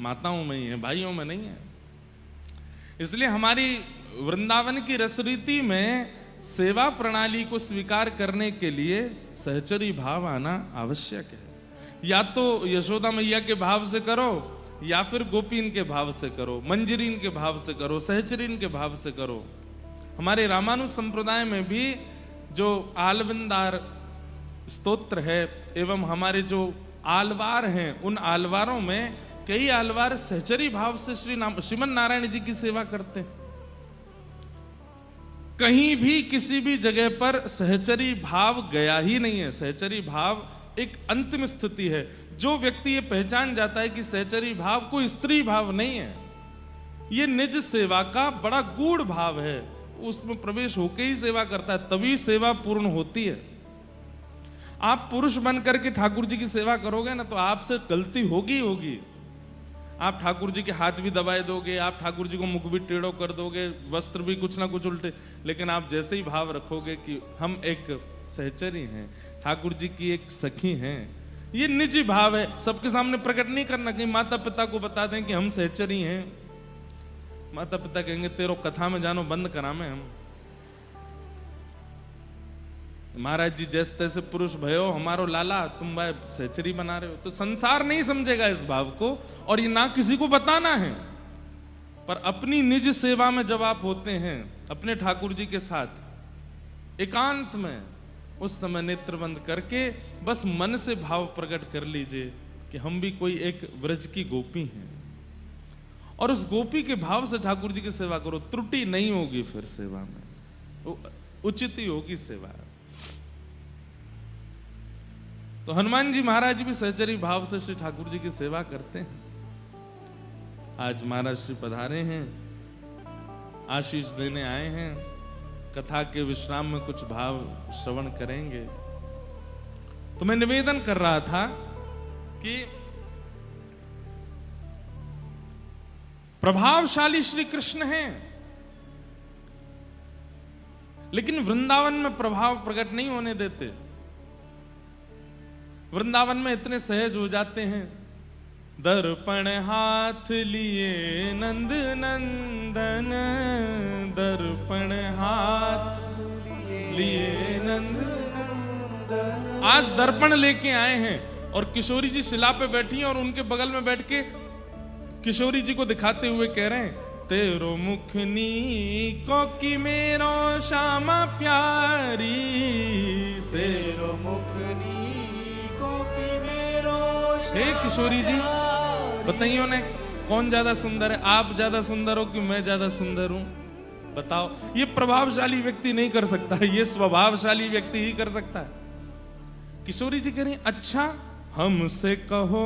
माताओं में ही है, भाइयों में नहीं है। इसलिए हमारी वृंदावन की रसरीति में सेवा प्रणाली को स्वीकार करने के लिए सहचरी भाव आना आवश्यक है। या तो यशोदा मैया के भाव से करो, या फिर गोपीन के भाव से करो, मंजरीन के भाव से करो, सहचरीन के भाव से करो। हमारे रामानुज संप्रदाय में भी जो आलविंदार स्तोत्र है एवं हमारे जो आलवार हैं, उन आलवारों में कई आलवार सहचरी भाव से श्रीमन नारायण जी की सेवा करते हैं। कहीं भी किसी भी जगह पर सहचरी भाव गया ही नहीं है। सहचरी भाव एक अंतिम स्थिति है। जो व्यक्ति ये पहचान जाता है कि सहचरी भाव कोई स्त्री भाव नहीं है, ये निज सेवा का बड़ा गूढ़ भाव है, उसमें प्रवेश होके ही सेवा करता है, तभी सेवा पूर्ण होती है। आप पुरुष बन करके ठाकुर जी की सेवा करोगे ना, तो आपसे गलती होगी होगी। आप ठाकुर जी के हाथ भी दबाए दोगे, आप ठाकुर जी को मुख भी टेढ़ो कर दोगे, वस्त्र भी कुछ ना कुछ उल्टे, लेकिन आप जैसे ही भाव रखोगे कि हम एक सहचरी हैं, ठाकुर जी की एक सखी हैं, ये निजी भाव है। सबके सामने प्रकट नहीं करना, कहीं माता पिता को बता दें कि हम सहचरी हैं। माता पिता कहेंगे तेरो कथा में जानो बंद करा में हम। महाराज जी जैसे तैसे पुरुष भयो हमारो लाला, तुम भाई सहचरी बना रहे हो। तो संसार नहीं समझेगा इस भाव को, और ये ना किसी को बताना है। पर अपनी निज सेवा में जब आप होते हैं अपने ठाकुर जी के साथ एकांत में, उस समय नेत्र बंद करके बस मन से भाव प्रकट कर लीजिए कि हम भी कोई एक व्रज की गोपी हैं, और उस गोपी के भाव से ठाकुर जी की सेवा करो। त्रुटि नहीं होगी, फिर सेवा में उचित ही होगी सेवा। तो हनुमान जी महाराज भी सहचरी भाव से श्री ठाकुर जी की सेवा करते हैं। आज महाराज श्री पधारे हैं, आशीष देने आए हैं, कथा के विश्राम में कुछ भाव श्रवण करेंगे। तो मैं निवेदन कर रहा था कि प्रभावशाली श्री कृष्ण हैं, लेकिन वृंदावन में प्रभाव प्रकट नहीं होने देते। वृंदावन में इतने सहज हो जाते हैं, दर्पण हाथ लिए नंद नंदन, दर्पण हाथ लिए नंद नंदन। आज दर्पण लेके आए हैं और किशोरी जी शिला पे बैठी हैं और उनके बगल में बैठ के किशोरी जी को दिखाते हुए कह रहे हैं तेरो मुखनी को कि मेरो श्यामा प्यारी, तेरो मुखनी को कि मेरो हे किशोरी जी बताइए उन्हें कौन ज्यादा सुंदर है, आप ज्यादा सुंदर हो कि मैं ज्यादा सुंदर हूं? बताओ। ये प्रभावशाली व्यक्ति नहीं कर सकता, ये स्वभावशाली व्यक्ति ही कर सकता है। किशोरी जी कह रही अच्छा हमसे कहो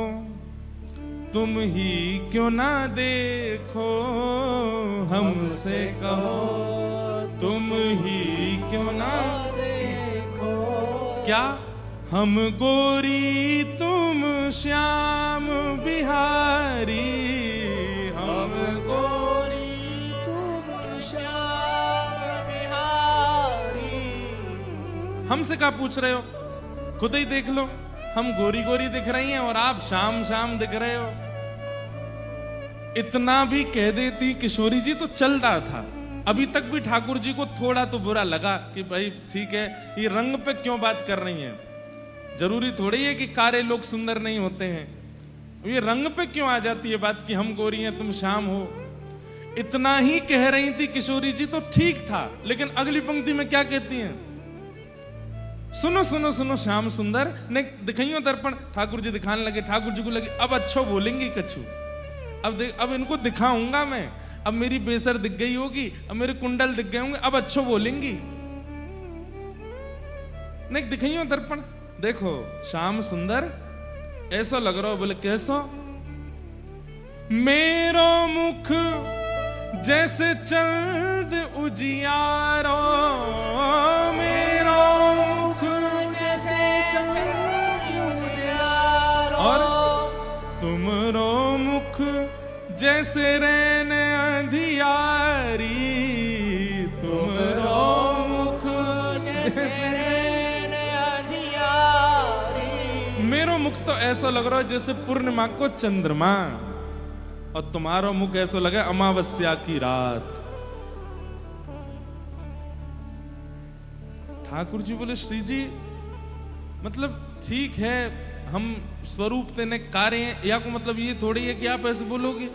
तुम ही क्यों ना देखो, हमसे कहो तुम ही क्यों ना देखो, क्या हम गोरी तुम श्याम बिहारी, हम गोरी तुम श्याम बिहारी। हमसे क्या पूछ रहे हो, खुद ही देख लो, हम गोरी गोरी दिख रही हैं और आप शाम शाम दिख रहे हो। इतना भी कह देती किशोरी जी तो चल रहा था। अभी तक भी ठाकुर जी को थोड़ा तो बुरा लगा कि भाई ठीक है, ये रंग पे क्यों बात कर रही हैं, जरूरी थोड़ी है कि कारे लोग सुंदर नहीं होते हैं, ये रंग पे क्यों आ जाती है बात कि हम गोरी हैं तुम शाम हो। इतना ही कह रही थी किशोरी जी तो ठीक था, लेकिन अगली पंक्ति में क्या कहती हैं, सुनो सुनो सुनो श्याम सुंदर ने दिखाइयो दर्पण। ठाकुर जी दिखाने लगे, ठाकुर जी को लगे अब अच्छो बोलेंगी कछु, अब इनको दिखाऊंगा मैं, अब मेरी बेसर दिख गई होगी, अब मेरे कुंडल दिख गए होंगे, अब अच्छो बोलेंगी। नहीं दिखाइयो दर्पण, देखो श्याम सुंदर ऐसा लग रहा हो। बोले कैसा? मेरो मुख जैसे चंद उजियारो, मेरो मुख जैसे चंद उजियारो, और तुमरो मुख जैसे रैन अंधियारी, तुमरो मुख जैसे रैन अंधियारी। मेरो मुख तो ऐसा लग रहा है जैसे पूर्णिमा को चंद्रमा, और तुम्हारा मुख ऐसा लगा अमावस्या की रात। ठाकुर जी बोले श्री जी मतलब ठीक है हम स्वरूप तेने कार्य हैं, या को मतलब ये थोड़ी है कि आप ऐसे बोलोगे।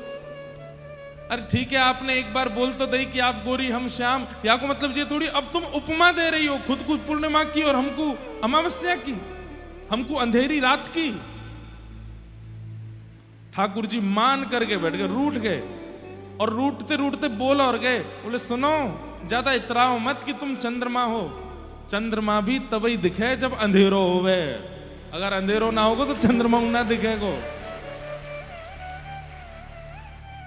अरे ठीक है आपने एक बार बोल तो दई कि आप गोरी हम श्याम, या को मतलब ये थोड़ी अब तुम उपमा दे रही हो खुद को पूर्णिमा की और हमको अमावस्या की, हमको अंधेरी रात की। ठाकुर जी मान करके बैठ गए, रूठ गए, और रूठते रूठते बोल और गए। बोले सुनो ज्यादा इतराओ मत कि तुम चंद्रमा हो, चंद्रमा भी तभी दिखे जब अंधेरो होवे, अगर अंधेरो ना होगा तो चंद्रमा ना दिखेगो।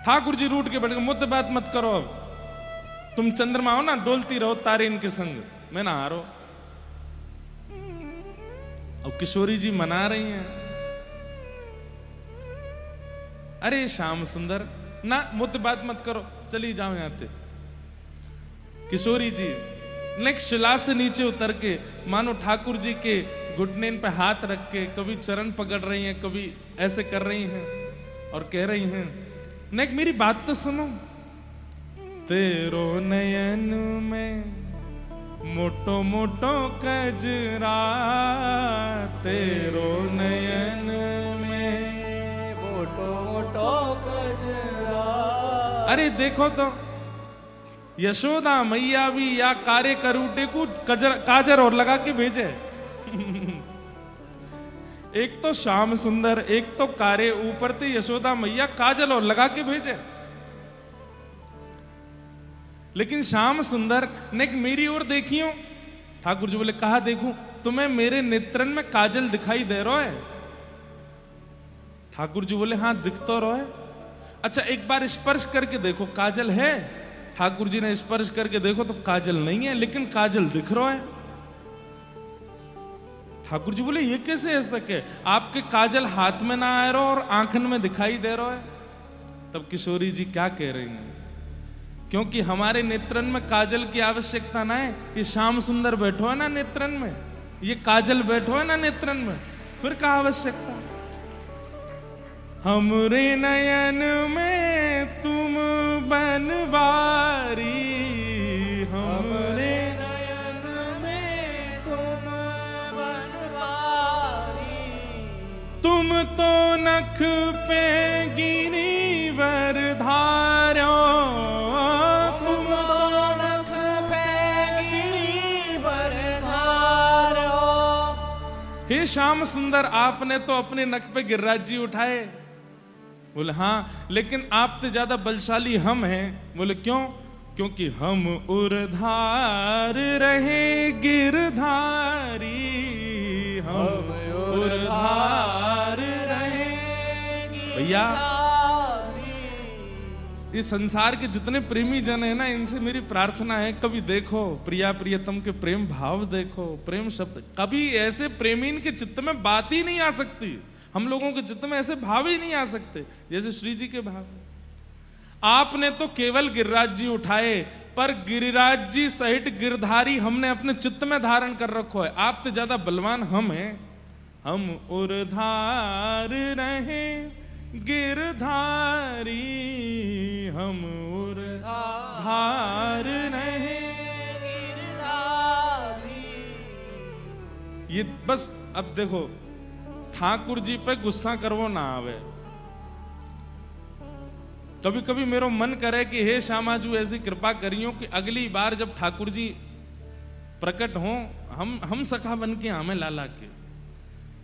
ठाकुर जी रूठ के बैठ गए, मुझसे बात मत करो, अब तुम चंद्रमा हो ना, डोलती रहो तारे इनके संग, मैं ना हारो। और किशोरी जी मना रही हैं, अरे श्याम सुंदर ना मुझसे बात मत करो, चली जाओ यहां से। किशोरी जी नेक्स्ट शिला से नीचे उतर के मानो ठाकुर जी के घुटने पे हाथ रख के कभी चरण पकड़ रही हैं, कभी ऐसे कर रही हैं और कह रही हैं, नेक मेरी बात तो सुनो, तेरो नयन में मोटो मोटो कजरा, तेरो नयन में मोटो मोटो कजरा। अरे देखो तो यशोदा मैया भी या कारे करूटे को काजर और लगा के भेजे। एक तो श्याम सुंदर, एक तो कारे, ऊपर से यशोदा मैया काजल और लगा के भेजे। लेकिन श्याम सुंदर ने मेरी ओर देखियो। ठाकुर जी बोले कहा देखूं? तुम्हें मेरे नेत्रन में काजल दिखाई दे रहा है? ठाकुर जी बोले हाँ दिख तो रहा है। अच्छा एक बार स्पर्श करके देखो काजल है? ठाकुर जी ने स्पर्श करके देखो तो काजल नहीं है, लेकिन काजल दिख रहा है। ठाकुर जी बोले ये कैसे है सके, आपके काजल हाथ में ना आ रहा और आंखन में दिखाई दे रहा है। तब किशोरी जी क्या कह रही हैं, क्योंकि हमारे नेत्रन में काजल की आवश्यकता ना है, ये श्याम सुंदर बैठो है ना नेत्रन में, ये काजल बैठो है ना नेत्रन में, फिर क्या आवश्यकता। हमरे नयन में तुम बनवारी, हमरे नयन में तुम बनवारी। तुम तो नख पे गिरी वर धारो, श्याम सुंदर आपने तो अपने नख पे गिरिराज जी उठाए। बोले हाँ, लेकिन आपसे ज्यादा बलशाली हम हैं। बोले क्यों? क्योंकि हम उर्धार रहे गिरधारी, हम उर्धार रहे भैया। इस संसार के जितने प्रेमी जन है ना, इनसे मेरी प्रार्थना है, कभी देखो प्रिया प्रियतम के प्रेम भाव देखो, प्रेम शब्द कभी ऐसे प्रेमी इनके चित्त में बात ही नहीं आ सकती। हम लोगों के चित्त में ऐसे भाव ही नहीं आ सकते जैसे श्री जी के भाव। आपने तो केवल गिरिराज जी उठाए, पर गिरिराज जी सहित गिरधारी हमने अपने चित्त में धारण कर रखो है। आप तो ज्यादा बलवान हम हैं। हम उर्धार रहे गिरधारी, हम उर्धार रहे गिरधारी। ये बस अब देखो, ठाकुर जी पे गुस्सा करवो ना आवे। कभी कभी मेरा मन करे कि हे श्यामाजू ऐसी कृपा करियो कि अगली बार जब ठाकुर जी प्रकट हो, हम सखा बन के हमें लाला के,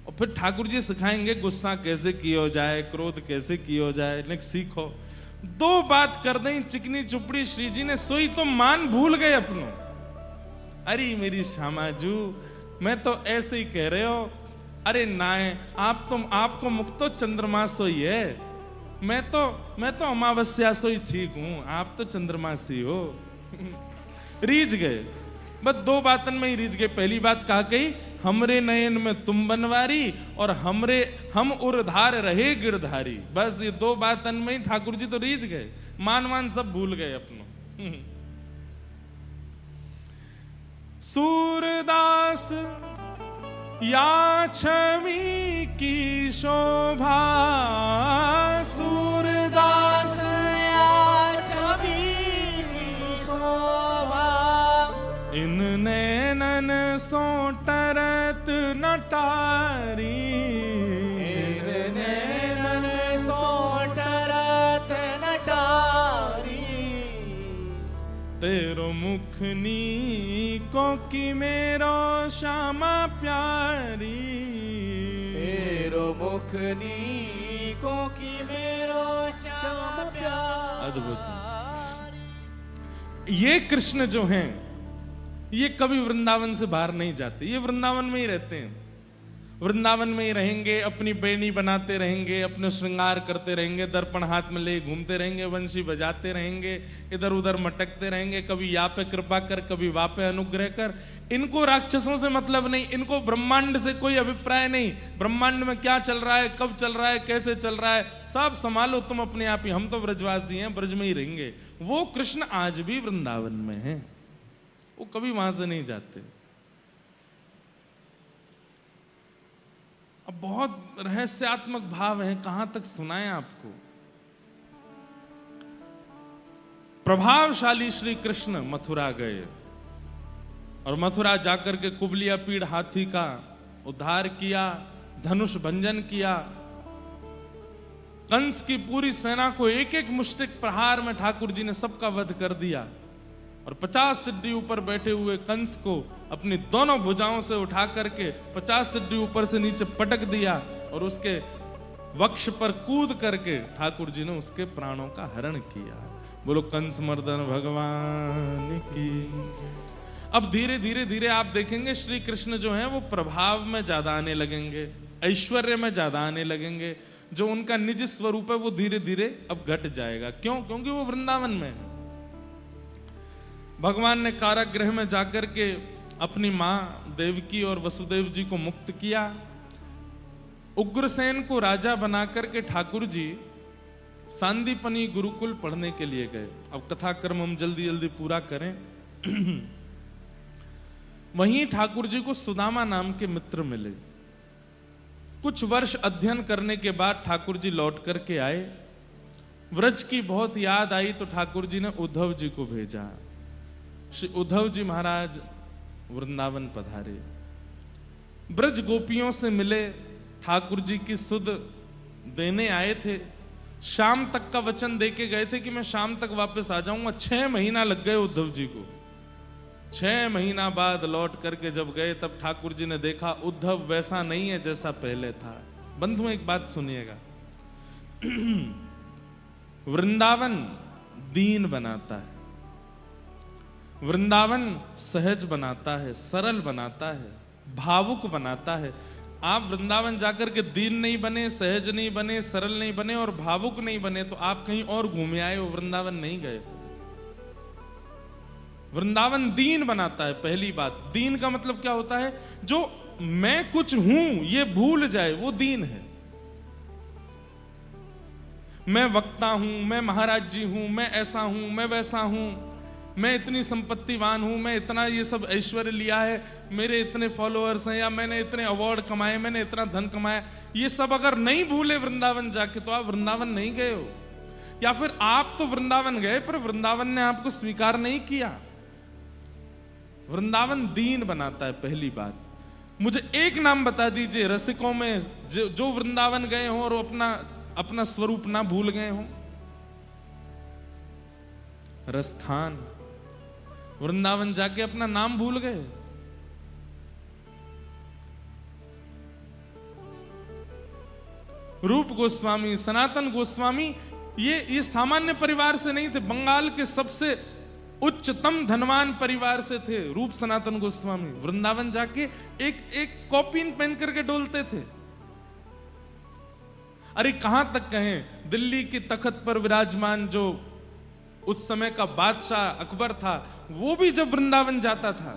और फिर ठाकुर जी सिखाएंगे गुस्सा कैसे किया जाए, क्रोध कैसे किया जाए। नेक्स्ट सीखो। दो बात कर दें चिकनी चुपड़ी श्री जी ने, सोई तो मान भूल गए अपनों। अरे मेरी श्यामाजू, मैं तो ऐसे ही कह रहे हो। अरे नाय, आपको मुक्तो चंद्रमा सोई है, मैं तो अमावस्या सोई ठीक हूं, आप तो चंद्रमासी हो। रीझ गए, बस दो बातन में ही रीझ गए। पहली बात कहा कही, हमरे नयन में तुम बनवारी, और हम उर्धार रहे गिरधारी। बस ये दो बातन में ही ठाकुर जी तो रीझ गए, मान सब भूल गए अपनों। सूरदास या छवि की शोभा, सूरदास या छवि की शोभा, इन नैनन सो टरत नटारी, इन नैनन सो टरत नटारी। तेरो मुखनी को की मेरो श्यामा प्यारी, तेरो मुखनी को की मेरो श्यामा प्यारी। अद्भुत। ये कृष्ण जो हैं, ये कभी वृंदावन से बाहर नहीं जाते, ये वृंदावन में ही रहते हैं। वृंदावन में ही रहेंगे, अपनी बेनी बनाते रहेंगे, अपने श्रृंगार करते रहेंगे, दर्पण हाथ में ले घूमते रहेंगे, वंशी बजाते रहेंगे, इधर उधर मटकते रहेंगे, कभी यहाँ पे कृपा कर, कभी वहां पे अनुग्रह कर। इनको राक्षसों से मतलब नहीं, इनको ब्रह्मांड से कोई अभिप्राय नहीं। ब्रह्मांड में क्या चल रहा है, कब चल रहा है, कैसे चल रहा है, सब संभालो तुम अपने आप ही, हम तो ब्रजवासी हैं, ब्रज में ही रहेंगे। वो कृष्ण आज भी वृंदावन में है, वो कभी वहां से नहीं जाते। अब बहुत रहस्यात्मक भाव है, कहां तक सुनाएं आपको। प्रभावशाली श्री कृष्ण मथुरा गए, और मथुरा जाकर के कुबलिया पीड़ हाथी का उद्धार किया, धनुष भंजन किया। कंस की पूरी सेना को एक एक मुष्टिक प्रहार में ठाकुर जी ने सबका वध कर दिया, और 50 सिद्धि ऊपर बैठे हुए कंस को अपनी दोनों भुजाओं से उठा करके 50 सिद्धि ऊपर से नीचे पटक दिया, और उसके वक्ष पर कूद करके ठाकुर जी ने उसके प्राणों का हरण किया। बोलो कंस मर्दन भगवान की। अब धीरे धीरे धीरे आप देखेंगे श्री कृष्ण जो हैं वो प्रभाव में ज्यादा आने लगेंगे, ऐश्वर्य में ज्यादा आने लगेंगे। जो उनका निज स्वरूप है वो धीरे धीरे अब घट जाएगा। क्यों? क्योंकि वो वृंदावन में है। भगवान ने कारागृह में जाकर के अपनी मां देवकी और वसुदेव जी को मुक्त किया। उग्रसेन को राजा बनाकर के ठाकुर जी सांदीपनी गुरुकुल पढ़ने के लिए गए। अब कथा कर्म हम जल्दी जल्दी पूरा करें। वहीं ठाकुर जी को सुदामा नाम के मित्र मिले। कुछ वर्ष अध्ययन करने के बाद ठाकुर जी लौट करके आए। व्रज की बहुत याद आई तो ठाकुर जी ने उद्धव जी को भेजा। श्री उद्धव जी महाराज वृंदावन पधारे, ब्रज गोपियों से मिले, ठाकुर जी की सुध देने आए थे। शाम तक का वचन देके गए थे कि मैं शाम तक वापस आ जाऊंगा। 6 महीना लग गए उद्धव जी को। 6 महीना बाद लौट करके जब गए तब ठाकुर जी ने देखा उद्धव वैसा नहीं है जैसा पहले था। बंधुओं एक बात सुनिएगा, वृंदावन दीन बनाता है, वृंदावन सहज बनाता है, सरल बनाता है, भावुक बनाता है। आप वृंदावन जाकर के दीन नहीं बने, सहज नहीं बने, सरल नहीं बने और भावुक नहीं बने तो आप कहीं और घूमे आए हो, वृंदावन नहीं गए। वृंदावन दीन बनाता है। पहली बात, दीन का मतलब क्या होता है? जो मैं कुछ हूं ये भूल जाए, वो दीन है। मैं वक्ता हूं, मैं महाराज जी हूं, मैं ऐसा हूं, मैं वैसा हूं, मैं इतनी संपत्तिवान हूं, मैं इतना ये सब ऐश्वर्य लिया है, मेरे इतने फॉलोअर्स हैं, या मैंने इतने अवार्ड कमाए, मैंने इतना धन कमाया, ये सब अगर नहीं भूले वृंदावन जाके तो आप वृंदावन नहीं गए हो। या फिर आप तो वृंदावन गए पर वृंदावन ने आपको स्वीकार नहीं किया। वृंदावन दीन बनाता है। पहली बात, मुझे एक नाम बता दीजिए रसिकों में जो वृंदावन गए हो और अपना स्वरूप ना भूल गए हो। रसखान वृंदावन जाके अपना नाम भूल गए। रूप गोस्वामी, सनातन गोस्वामी ये सामान्य परिवार से नहीं थे, बंगाल के सबसे उच्चतम धनवान परिवार से थे रूप सनातन गोस्वामी। वृंदावन जाके एक कॉपिन पहन करके डोलते थे। अरे कहां तक कहें, दिल्ली की तख्त पर विराजमान जो उस समय का बादशाह अकबर था, वो भी जब वृंदावन जाता था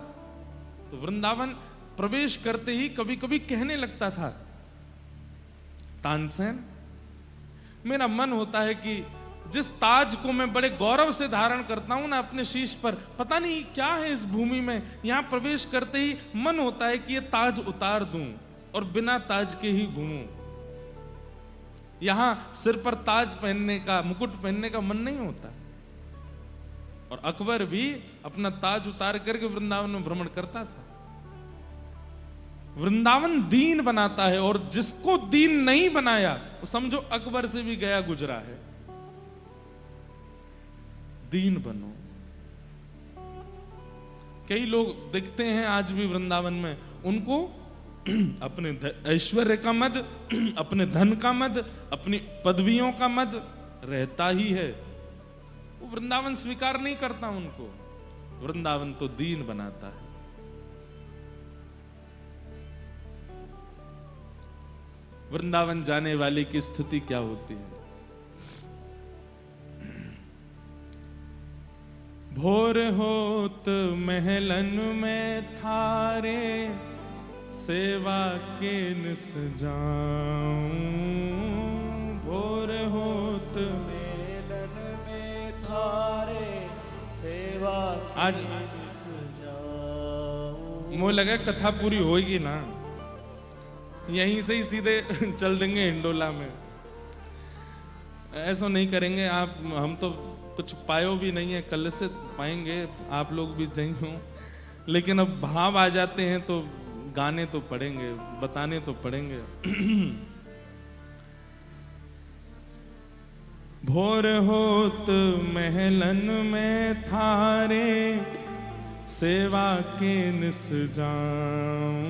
तो वृंदावन प्रवेश करते ही कभी कभी कहने लगता था, तानसेन, मेरा मन होता है कि जिस ताज को मैं बड़े गौरव से धारण करता हूं ना अपने शीश पर, पता नहीं क्या है इस भूमि में, यहां प्रवेश करते ही मन होता है कि ये ताज उतार दूं और बिना ताज के ही घूमूं। यहां सिर पर ताज पहनने का, मुकुट पहनने का मन नहीं होता। और अकबर भी अपना ताज उतार करके वृंदावन में भ्रमण करता था। वृंदावन दीन बनाता है, और जिसको दीन नहीं बनाया वो समझो अकबर से भी गया गुजरा है। दीन बनो। कई लोग दिखते हैं आज भी वृंदावन में, उनको अपने ऐश्वर्य का मद, अपने धन का मद, अपनी पदवियों का मद रहता ही है। वो वृंदावन स्वीकार नहीं करता उनको। वृंदावन तो दीन बनाता है। वृंदावन जाने वाले की स्थिति क्या होती है? भोर होत महलन में थारे, सेवा के निस जाऊं। भोर होत महलन में थारे, सेवा आज के निस जाऊं। मुझे लगा कथा पूरी होगी ना, यहीं से ही सीधे चल देंगे हिंडोला में। ऐसा नहीं करेंगे आप, हम तो कुछ पायो भी नहीं है, कल से पाएंगे, आप लोग भी जई हो। लेकिन अब भाव आ जाते हैं तो गाने तो पड़ेंगे, बताने तो पड़ेंगे। भोर होत महलन में थारे, सेवा के निस जाऊं।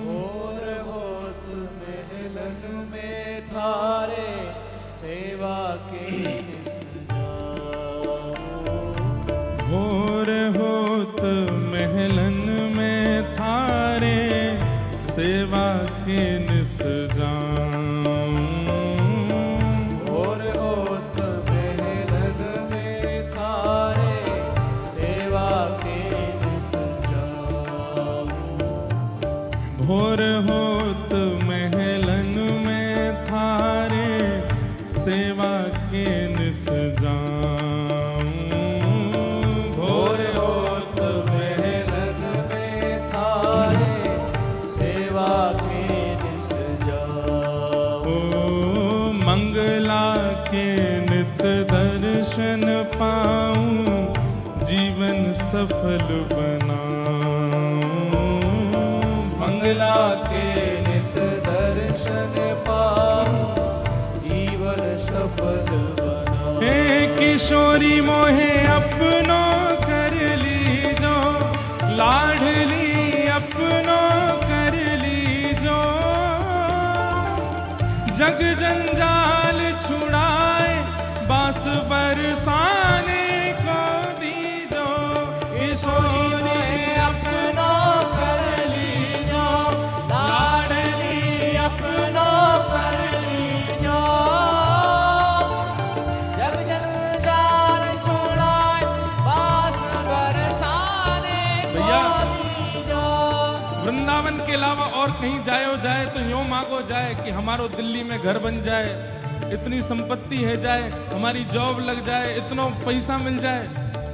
भोर होत महलन में थारे, सेवा के निस जाऊं। भोर होत महलन में थारे, सेवा के निस जाऊं। भोर होत महलन में थारे, सेवा के निस जाऊं। भोर होत महलन में थारे, सेवा के निस जाऊं। भोर होत महलन में थारे, सेवा के निस जाऊं। ओ मंगला के नित दर्शन पाऊं, जीवन सफल बनाऊं। मंगला के नित दर्शन पाऊं, जीवन सफल बनाऊं। हे किशोरी मोहे अपनो कर लीजो, लाडली अपनो कर लीजो, जग जंजाल छुड़ाए बास बरसाने को दीजो। किशोरी में अपनो कर लीजो, लाडली अपनो कर लीजो, जग जंजाल छुड़ाए बास बरसाने को दीजो। वृंदावन के अलावा और कहीं जायो जाए तो यूं मांगो जाए कि हमारो दिल्ली में घर बन जाए, इतनी संपत्ति है जाए, हमारी जॉब लग जाए, इतना पैसा मिल जाए।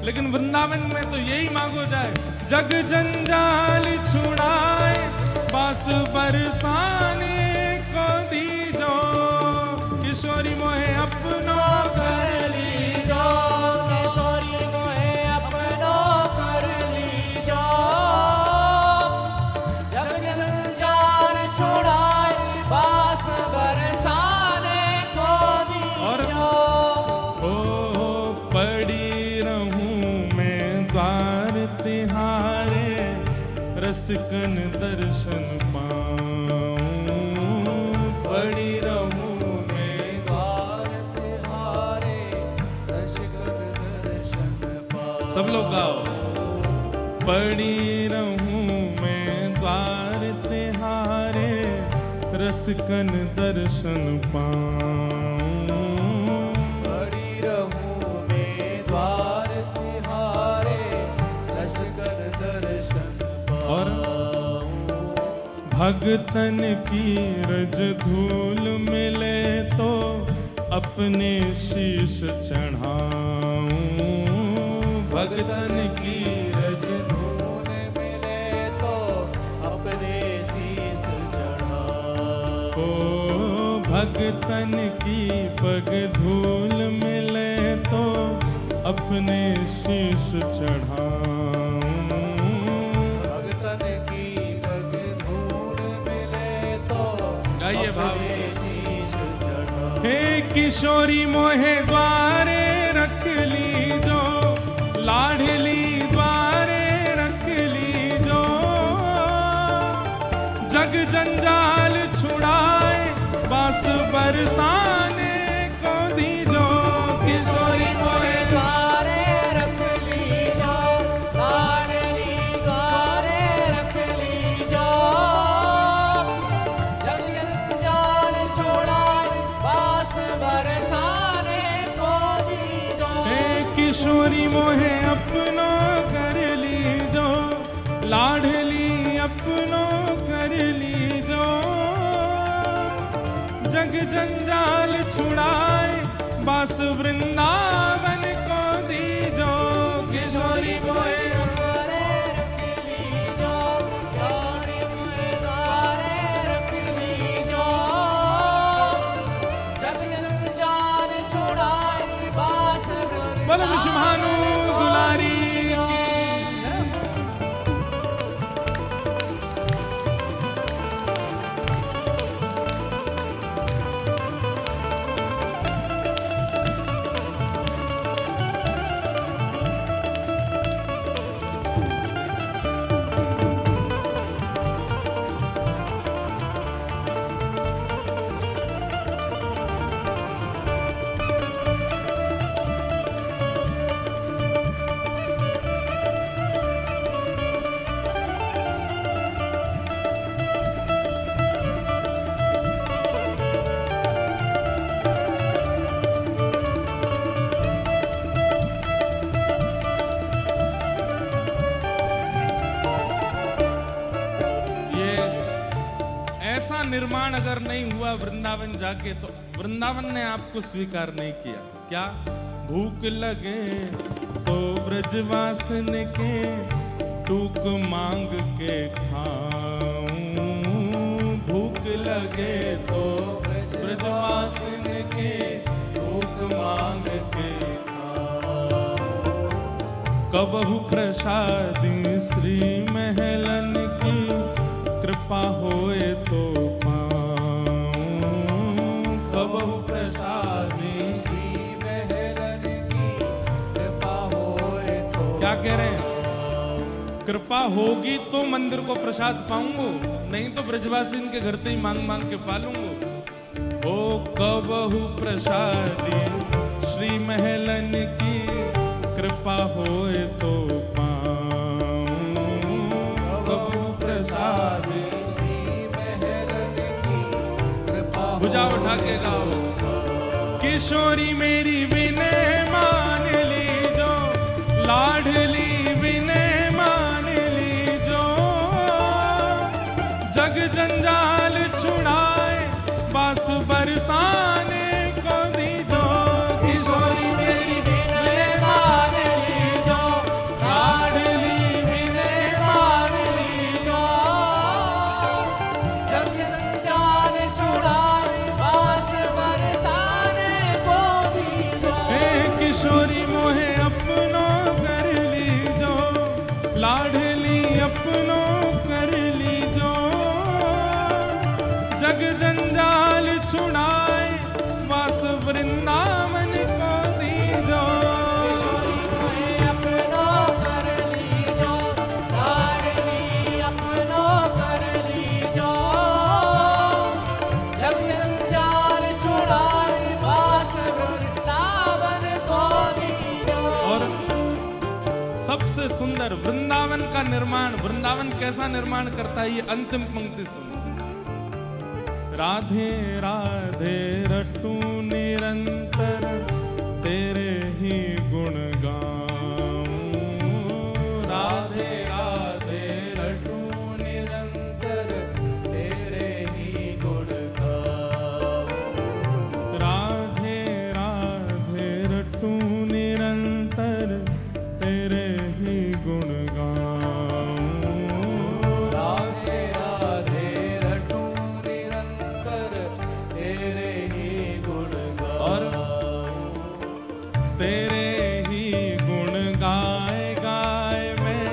लेकिन वृंदावन में तो यही मांगो जाए, जग जंजाल छुड़ाए बास बरसाने को दीजो। किशोरी मोहे अपनो कर लीजो, किशोरी मोहे अपनो कर लीजो, जग जंजाल छुड़ाए बास बरसाने को दीजो। ओ पड़ी रहूं मैं द्वार तिहारे, रसिकन दर्शन पाऊं। पड़ी रहूं मैं द्वार तिहारे, रसिकन दर्शन पाऊं। सब लोग गाओ। पड़ी रहूं मैं द्वार तिहारे, रसिकन दर्शन पाऊं। पड़ी रहूं मैं द्वार तिहारे, रसिकन दर्शन और पाऊं। भगतन की रज धूल मिले तो अपने शीश चढ़ाऊं। भगतन की रज धूल मिले तो अपने शीस चढ़ाऊं। ओ भगतन की पग धूल मिले तो अपने शीश चढ़ाऊं। भगतन की पग धूल मिले तो गाइए भाव से। अपने शीस चढ़ाऊं। हे किशोरी मोहे द्वारे रख लीजो, लाडली द्वारे रख लीजो, जग जंजाल छुड़ाए बास बरसाने को दीजो। किशोरी मोहे द्वारे रख लीजो, लाडली द्वारे रख लीजो, जग जंजाल छुड़ाए बास बरसाने को दीजो। हे किशोरी मोहे अपनो कर लीजो, लाडली अपनो कर लीजो, जग जंजाल छुड़ाए बास वृंदावन को दीजो। किशोरी मोहे द्वारे रख लीजो, किशोरी मोहे द्वारे रख लीजो, जग जंजाल छुड़ाए बास बोलो विश्वभानु दुलारी की। निर्माण अगर नहीं हुआ वृंदावन जाके तो वृंदावन ने आपको स्वीकार नहीं किया। क्या भूख लगे तो ब्रजवासन के टूक मांग के खाऊं, भूख लगे तो ब्रजवासन के टूक मांग के खाऊं, कबहु प्रसादी श्री महलन की कृपा होए तो पाऊं, कबहु प्रसादी श्री महलन की कृपा होए तो। क्या कह रहे हैं? कृपा होगी तो मंदिर को प्रसाद पाऊंगो, नहीं तो ब्रजवासी इनके घर से ही मांग मांग के पालूंगो। हो कबहु प्रसादी श्री महलन की, कृपा होए तो पाऊं। कबहु प्रसादी श्री महलन की, कृपा भुजा उठा के गाओ। किशोरी मेरी विनय मान लीजो, लाडली विनय मान लीजो। जग जंजाल छुड़ाए, बास बरसाने को दीजो। किशोरी मेरी विनय मान लीजो, लाडली विनय मान लीजो। जग जंजाल छुड़ाए, बास बरसाने को दीजो। हे किशोरी मोहे अपनो कर लीजो, लाडली अपनो कर लीजो। जग जंजाल छुड़ाए, वास वृंदावन को दीजो। किशोरी मोहे अपनो कर लीजो, लाडली अपनो कर लीजो। जग जंजाल छुड़ाए, बास वृंदावन को दीजो। और सबसे सुंदर वृंदावन का निर्माण, वृंदावन कैसा निर्माण करता है, ये अंतिम पंक्ति सुनो। राधे राधे रटू निरंतर, तेरे ही गुण गाऊं। राधे राधे रटू निरंतर, तेरे ही गुण गाऊं। राधे राधे रटू निरंतर, तेरे ही गुण गाऊं। राधे राधे रटू निरंतर, तेरे ही गुण और गाऊं। तेरे ही गुण गाए गाए मैं,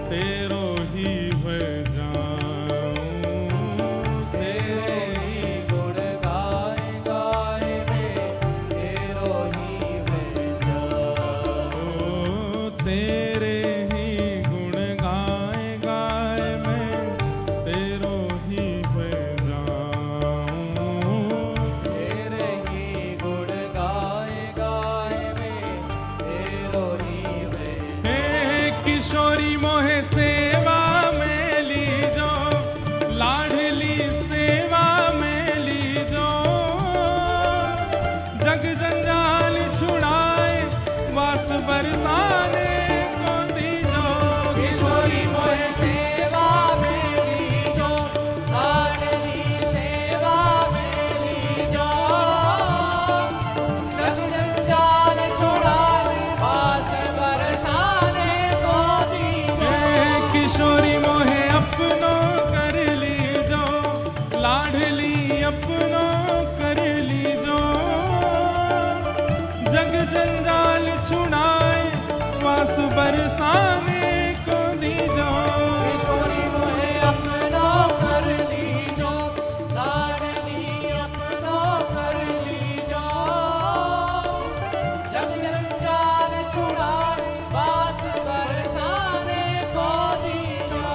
तेरो ही भय जाऊं। तेरे ही गुण गाए गाए मैं, तेरो ही मैं जाऊं। ओ तेरे ही गुण गाए गाए मैं, तेरो ही भय जाऊं। तेरे ही गुण गाए गाए मैं, तेरो ही मैं। हे किशोरी मोहे सेवा में लीजो, लाडली सेवा में लीजो। जग जंजाल छुड़ाए, वास बरसाने को दीजो। किशोरी मोहे सेवा में लीजो, लाडली सेवा में लीजो। जग जंजाल छुड़ाए, बास बरसाने को दीजो। हे किशोरी मोहे अपनो कर लीजो, लाडली अपनो कर लीजो। जग जंजाल छुड़ाए, वास बरसाने को दीजो। किशोरी मोहे अपनो कर लीजो, लाडली अपनो कर लीजो। जग जंजाल छुड़ाए, बास बरसाने को दीजो।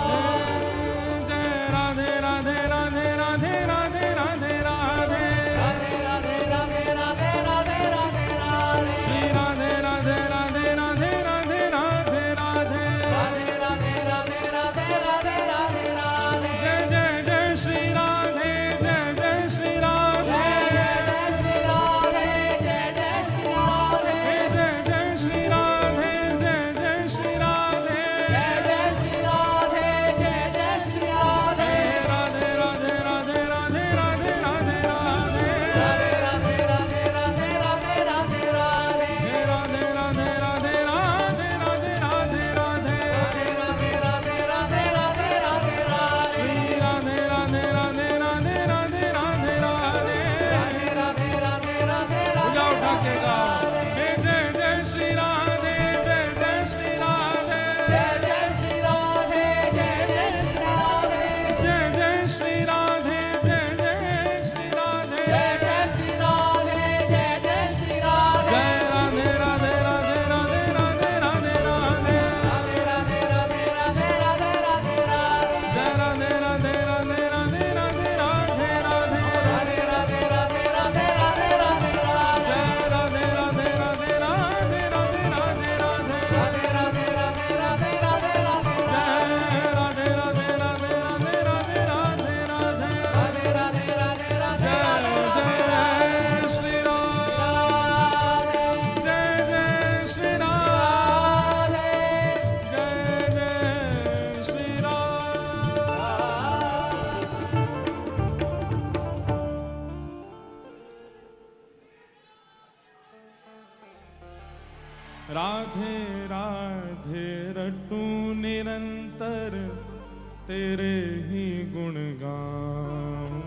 जय राधे राधे राधे राधे राधे राधे राधे। राधे राधे राधे राधे राधे राधे राधे। श्री राधे राधे राधे राधे राधे राधे राधे। राधे राधे राधे राधे राधे राधे राधे राधे राधे राधे राधे राधे राधे राधे राधे राधे राधे जय जय श्री राम जय जय श्री राम जय जय श्री राम। राधे राधे रटू निरंतर तेरे ही गुण गाऊं।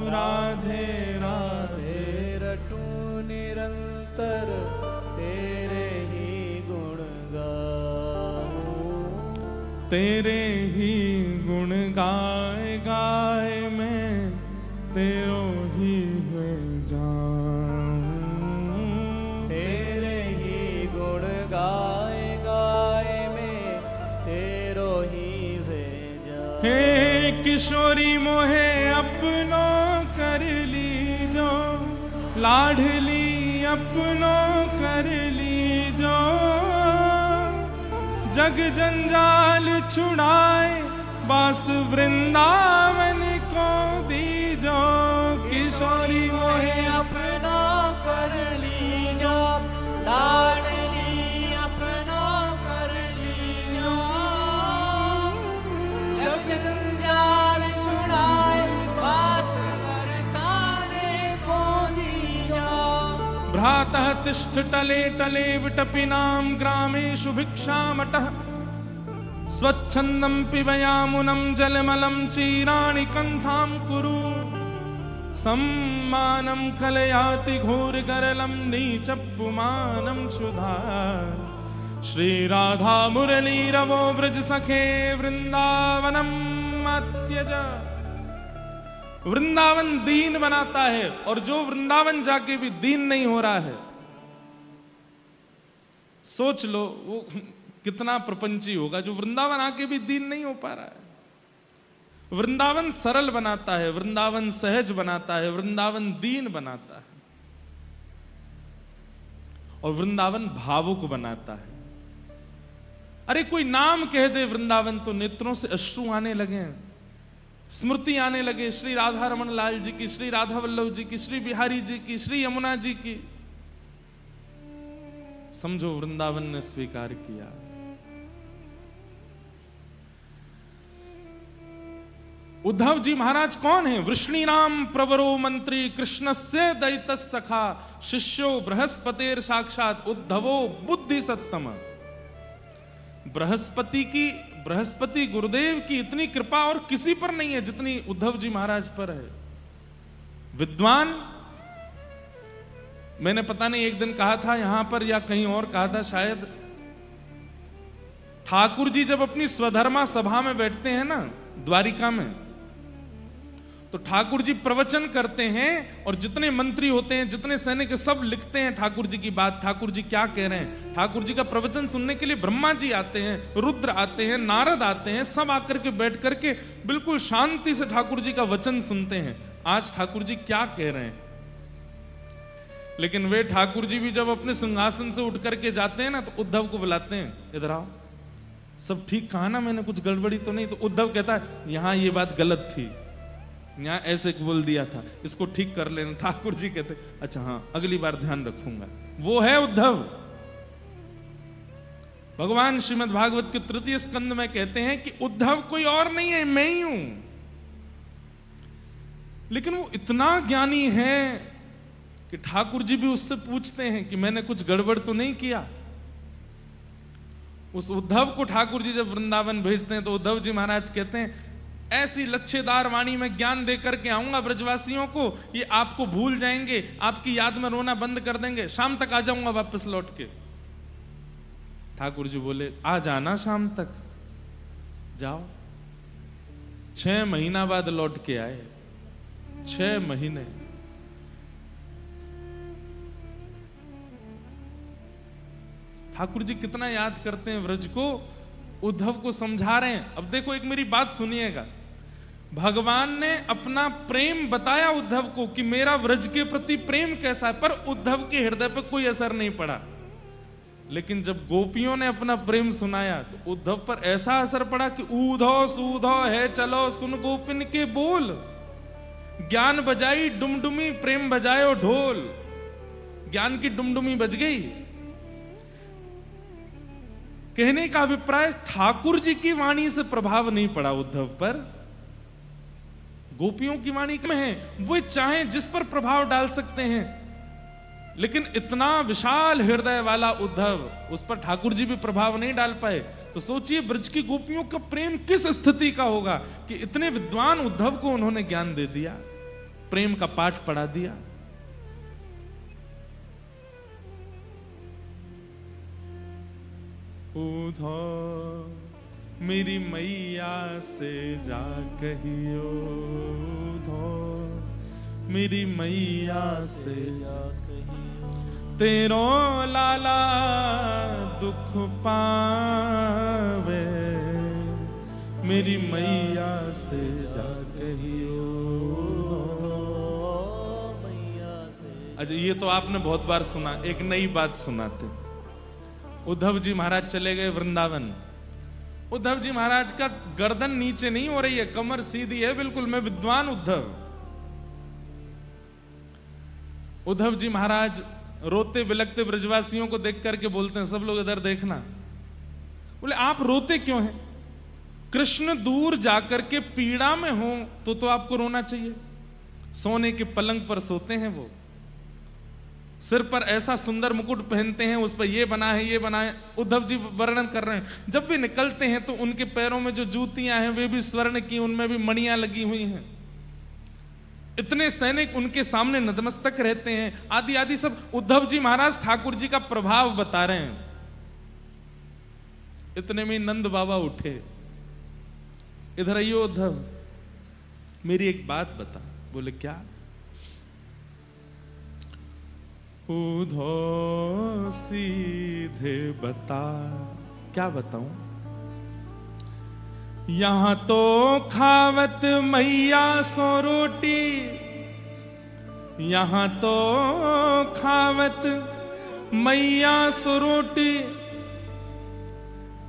राधे राधे रटू निरंतर तेरे ही गुण गाऊं। तेरे ही गुण गाए गाए मैं तेरो ही है जाऊं। तेरे ही गुण गाए गाए में तेरो ही भेजा। हे किशोरी मोहे अपनो कर लीजो, लाडली अपनो कर लीजो। जग जंजाल छुड़ाए बास वृंदावन को दीजो। किशोरी मोहे अपना कर लीजो, लाडली अपना कर लीजो। जग जंजाल छुड़ाए बास बरसाने को दीजो। भ्रातः तिष्ठ टले टले विटपिनां ग्रामेषु भिक्षामटः। स्वच्छन्दं पिबयामुनं जलमलं चीराणि कन्थां कुरु। सम्मानं कलयाति घोरगरलं नीचपुमानं क्षुधा। श्रीराधा मुरलीरवो व्रज सखे वृंदावनम अत्यज। वृंदावन दीन बनाता है, और जो वृंदावन जाके भी दीन नहीं हो रहा है, सोच लो वो कितना प्रपंची होगा जो वृंदावन आके भी दीन नहीं हो पा रहा है। वृंदावन सरल बनाता है, वृंदावन सहज बनाता है, वृंदावन दीन बनाता है, और वृंदावन भावुक बनाता है। अरे कोई नाम कह दे वृंदावन तो नेत्रों से अश्रु आने लगे, स्मृति आने लगे श्री राधा रमन लाल जी की, श्री राधा वल्लभ जी की, श्री बिहारी जी की, श्री यमुना जी की। समझो वृंदावन ने स्वीकार किया। उद्धव जी महाराज कौन है? वृष्णीनाम प्रवरो मंत्री कृष्णस्य दैतः सखा शिष्यो बृहस्पतेर साक्षात उद्धवो बुद्धि सत्तम। बृहस्पति गुरुदेव की इतनी कृपा और किसी पर नहीं है जितनी उद्धव जी महाराज पर है। विद्वान, मैंने पता नहीं एक दिन कहा था यहां पर या कहीं और कहा था शायद, ठाकुर जी जब अपनी स्वधर्मा सभा में बैठते हैं ना द्वारिका में, तो ठाकुर जी प्रवचन करते हैं और जितने मंत्री होते हैं, जितने सैनिक, सब लिखते हैं ठाकुर जी की बात, ठाकुर जी क्या कह रहे हैं। ठाकुर जी का प्रवचन सुनने के लिए ब्रह्मा जी आते हैं, रुद्र आते हैं, नारद आते हैं, सब आकर के बैठ करके बिल्कुल शांति से ठाकुर जी का वचन सुनते हैं, आज ठाकुर जी क्या कह रहे हैं। लेकिन वे ठाकुर जी भी जब अपने सिंहासन से उठ करके जाते हैं ना, तो उद्धव को बुलाते हैं, इधर आओ, सब ठीक कहा ना मैंने, कुछ गड़बड़ी तो नहीं? तो उद्धव कहता है यहां ये बात गलत थी, यहाँ ऐसे बोल दिया था, इसको ठीक कर लेना। ठाकुर जी कहते अच्छा हाँ अगली बार ध्यान रखूंगा। वो है उद्धव। भगवान श्रीमद् भागवत के तृतीय स्कंद में कहते हैं कि उद्धव कोई और नहीं है, मैं ही हूं। लेकिन वो इतना ज्ञानी है कि ठाकुर जी भी उससे पूछते हैं कि मैंने कुछ गड़बड़ तो नहीं किया। उस उद्धव को ठाकुर जी जब वृंदावन भेजते हैं तो उद्धव जी महाराज कहते हैं ऐसी लच्छेदार वाणी में ज्ञान देकर के आऊंगा ब्रजवासियों को, ये आपको भूल जाएंगे, आपकी याद में रोना बंद कर देंगे, शाम तक आ जाऊंगा वापस लौट के। ठाकुर जी बोले आ जाना शाम तक, जाओ। 6 महीना बाद लौट के आए, 6 महीने। ठाकुर जी कितना याद करते हैं व्रज को, उद्धव को समझा रहे हैं। अब देखो एक मेरी बात सुनिएगा, भगवान ने अपना प्रेम बताया उद्धव को कि मेरा व्रज के प्रति प्रेम कैसा है, पर उद्धव के हृदय पर कोई असर नहीं पड़ा। लेकिन जब गोपियों ने अपना प्रेम सुनाया तो उद्धव पर ऐसा असर पड़ा कि ऊधो सूधो है चलो सुन गोपिन के बोल, ज्ञान बजाई डुमडुमी प्रेम बजायो ढोल। ज्ञान की डुमडुमी बज गई। कहने का अभिप्राय ठाकुर जी की वाणी से प्रभाव नहीं पड़ा उद्धव पर, गोपियों की वाणी में है, वो चाहे जिस पर प्रभाव डाल सकते हैं, लेकिन इतना विशाल हृदय वाला उद्धव, उस पर ठाकुर जी भी प्रभाव नहीं डाल पाए। तो सोचिए ब्रज की गोपियों का प्रेम किस स्थिति का होगा कि इतने विद्वान उद्धव को उन्होंने ज्ञान दे दिया, प्रेम का पाठ पढ़ा दिया। उद्धव मेरी मैया से जा कहियो, उद्धव मेरी मैया से जा तेरो लाला दुख पावे, मेरी मैया से जा कहियो मैया से। अच्छा ये तो आपने बहुत बार सुना, एक नई बात सुनाते। उद्धव जी महाराज चले गए वृंदावन। उद्धव जी महाराज का गर्दन नीचे नहीं हो रही है, कमर सीधी है बिल्कुल, मैं विद्वान उद्धव। उद्धव जी महाराज रोते बिलखते ब्रजवासियों को देख करके बोलते हैं, सब लोग इधर देखना। बोले आप रोते क्यों हैं? कृष्ण दूर जाकर के पीड़ा में हो तो आपको रोना चाहिए। सोने के पलंग पर सोते हैं वो, सिर पर ऐसा सुंदर मुकुट पहनते हैं, उस पर ये बना है ये बना है। उद्धव जी वर्णन कर रहे हैं, जब वे निकलते हैं तो उनके पैरों में जो जूतियां हैं वे भी स्वर्ण की, उनमें भी मणियां लगी हुई हैं। इतने सैनिक उनके सामने नतमस्तक रहते हैं, आदि आदि सब। उद्धव जी महाराज ठाकुर जी का प्रभाव बता रहे हैं। इतने में नंद बाबा उठे, इधर आइयो उद्धव, मेरी एक बात बता। बोले क्या? उद्धव सीधे बता। क्या बताऊं? यहां तो खावत मैया सो रोटी, यहां तो खावत मैया सो रोटी।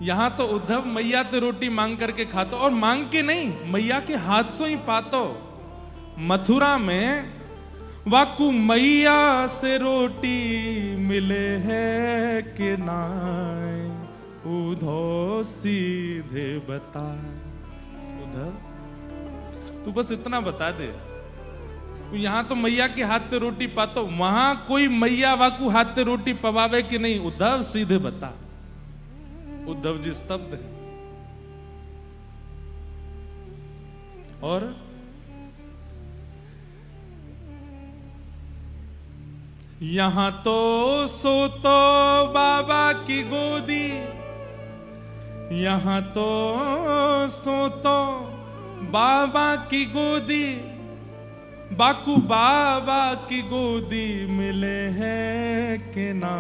यहां तो उद्धव मैया तो रोटी मांग करके खातो, और मांग के नहीं, मैया के हाथ से ही पातो। मथुरा में वाकू मैया से रोटी मिले है कि नाय, उद्धव सीधे बता। उद्धव तू बस इतना बता दे, यहां तो मैया के हाथ से रोटी पातो, वहां कोई मैया वाकू हाथ से रोटी पवावे कि नहीं? उद्धव सीधे बता। उद्धव जी स्तब्ध है। और यहां तो सोतो बाबा की गोदी, यहां तो सोतो बाबा की गोदी, बाकू बाबा की गोदी मिले हैं कि ना?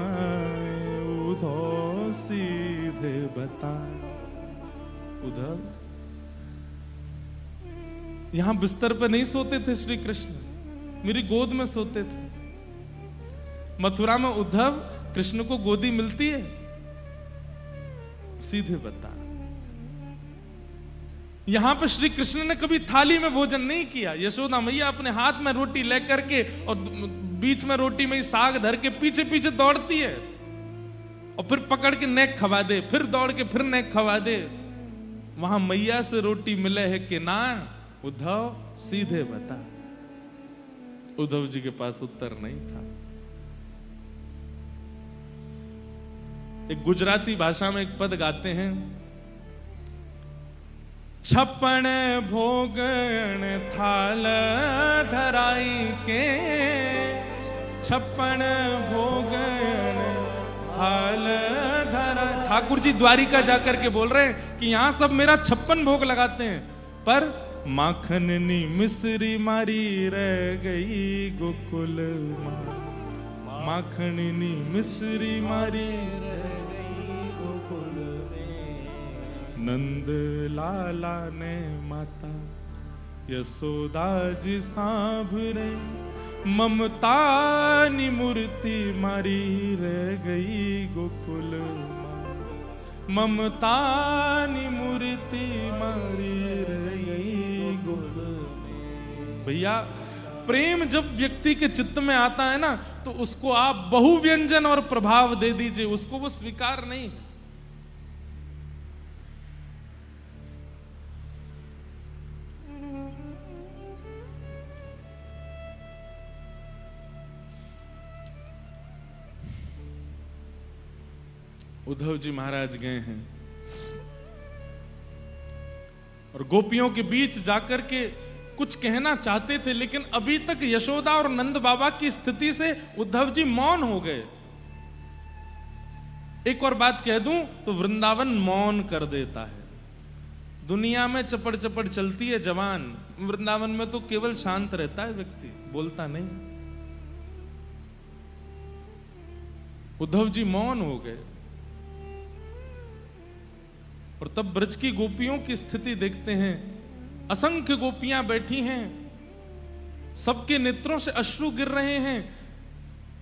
उद्धव सीधे बता। उद्धव यहां बिस्तर पर नहीं सोते थे श्री कृष्ण, मेरी गोद में सोते थे। मथुरा में उद्धव कृष्ण को गोदी मिलती है? सीधे बता। यहां पर श्री कृष्ण ने कभी थाली में भोजन नहीं किया। यशोदा मैया अपने हाथ में रोटी लेकर के और बीच में रोटी में ही साग धर के पीछे पीछे दौड़ती है, और फिर पकड़ के नेक खवा दे, फिर दौड़ के फिर नेक खवा दे। वहां मैया से रोटी मिले है कि ना? उद्धव सीधे बता। उद्धव जी के पास उत्तर नहीं था। एक गुजराती भाषा में एक पद गाते हैं, छप्पन भोगन थाल धराई के, छप्पन भोगन थाल धरा। ठाकुर जी द्वारिका जाकर के बोल रहे हैं कि यहां सब मेरा 56 भोग लगाते हैं, पर माखननी मिश्री मारी रह गई गोकुल माँ। माखननी मिश्री मारी रह गई गोकुल में। नंद लाला ने माता यशोदा जी सांभरे, ममता नी मूर्ति मारी रह गई गोकुल, ममता नी मूर्ति मारी रह गई गोकुल। भैया प्रेम जब व्यक्ति के चित्त में आता है ना, तो उसको आप बहुव्यंजन और प्रभाव दे दीजिए, उसको वो स्वीकार नहीं है। उद्धव जी महाराज गए हैं और गोपियों के बीच जाकर के कुछ कहना चाहते थे, लेकिन अभी तक यशोदा और नंद बाबा की स्थिति से उद्धव जी मौन हो गए। एक और बात कह दूं तो वृंदावन मौन कर देता है। दुनिया में चपड़ चपड़ चलती है जवान, वृंदावन में तो केवल शांत रहता है व्यक्ति, बोलता नहीं। उद्धव जी मौन हो गए और तब ब्रज की गोपियों की स्थिति देखते हैं। असंख्य गोपियां बैठी हैं, सबके नेत्रों से अश्रु गिर रहे हैं।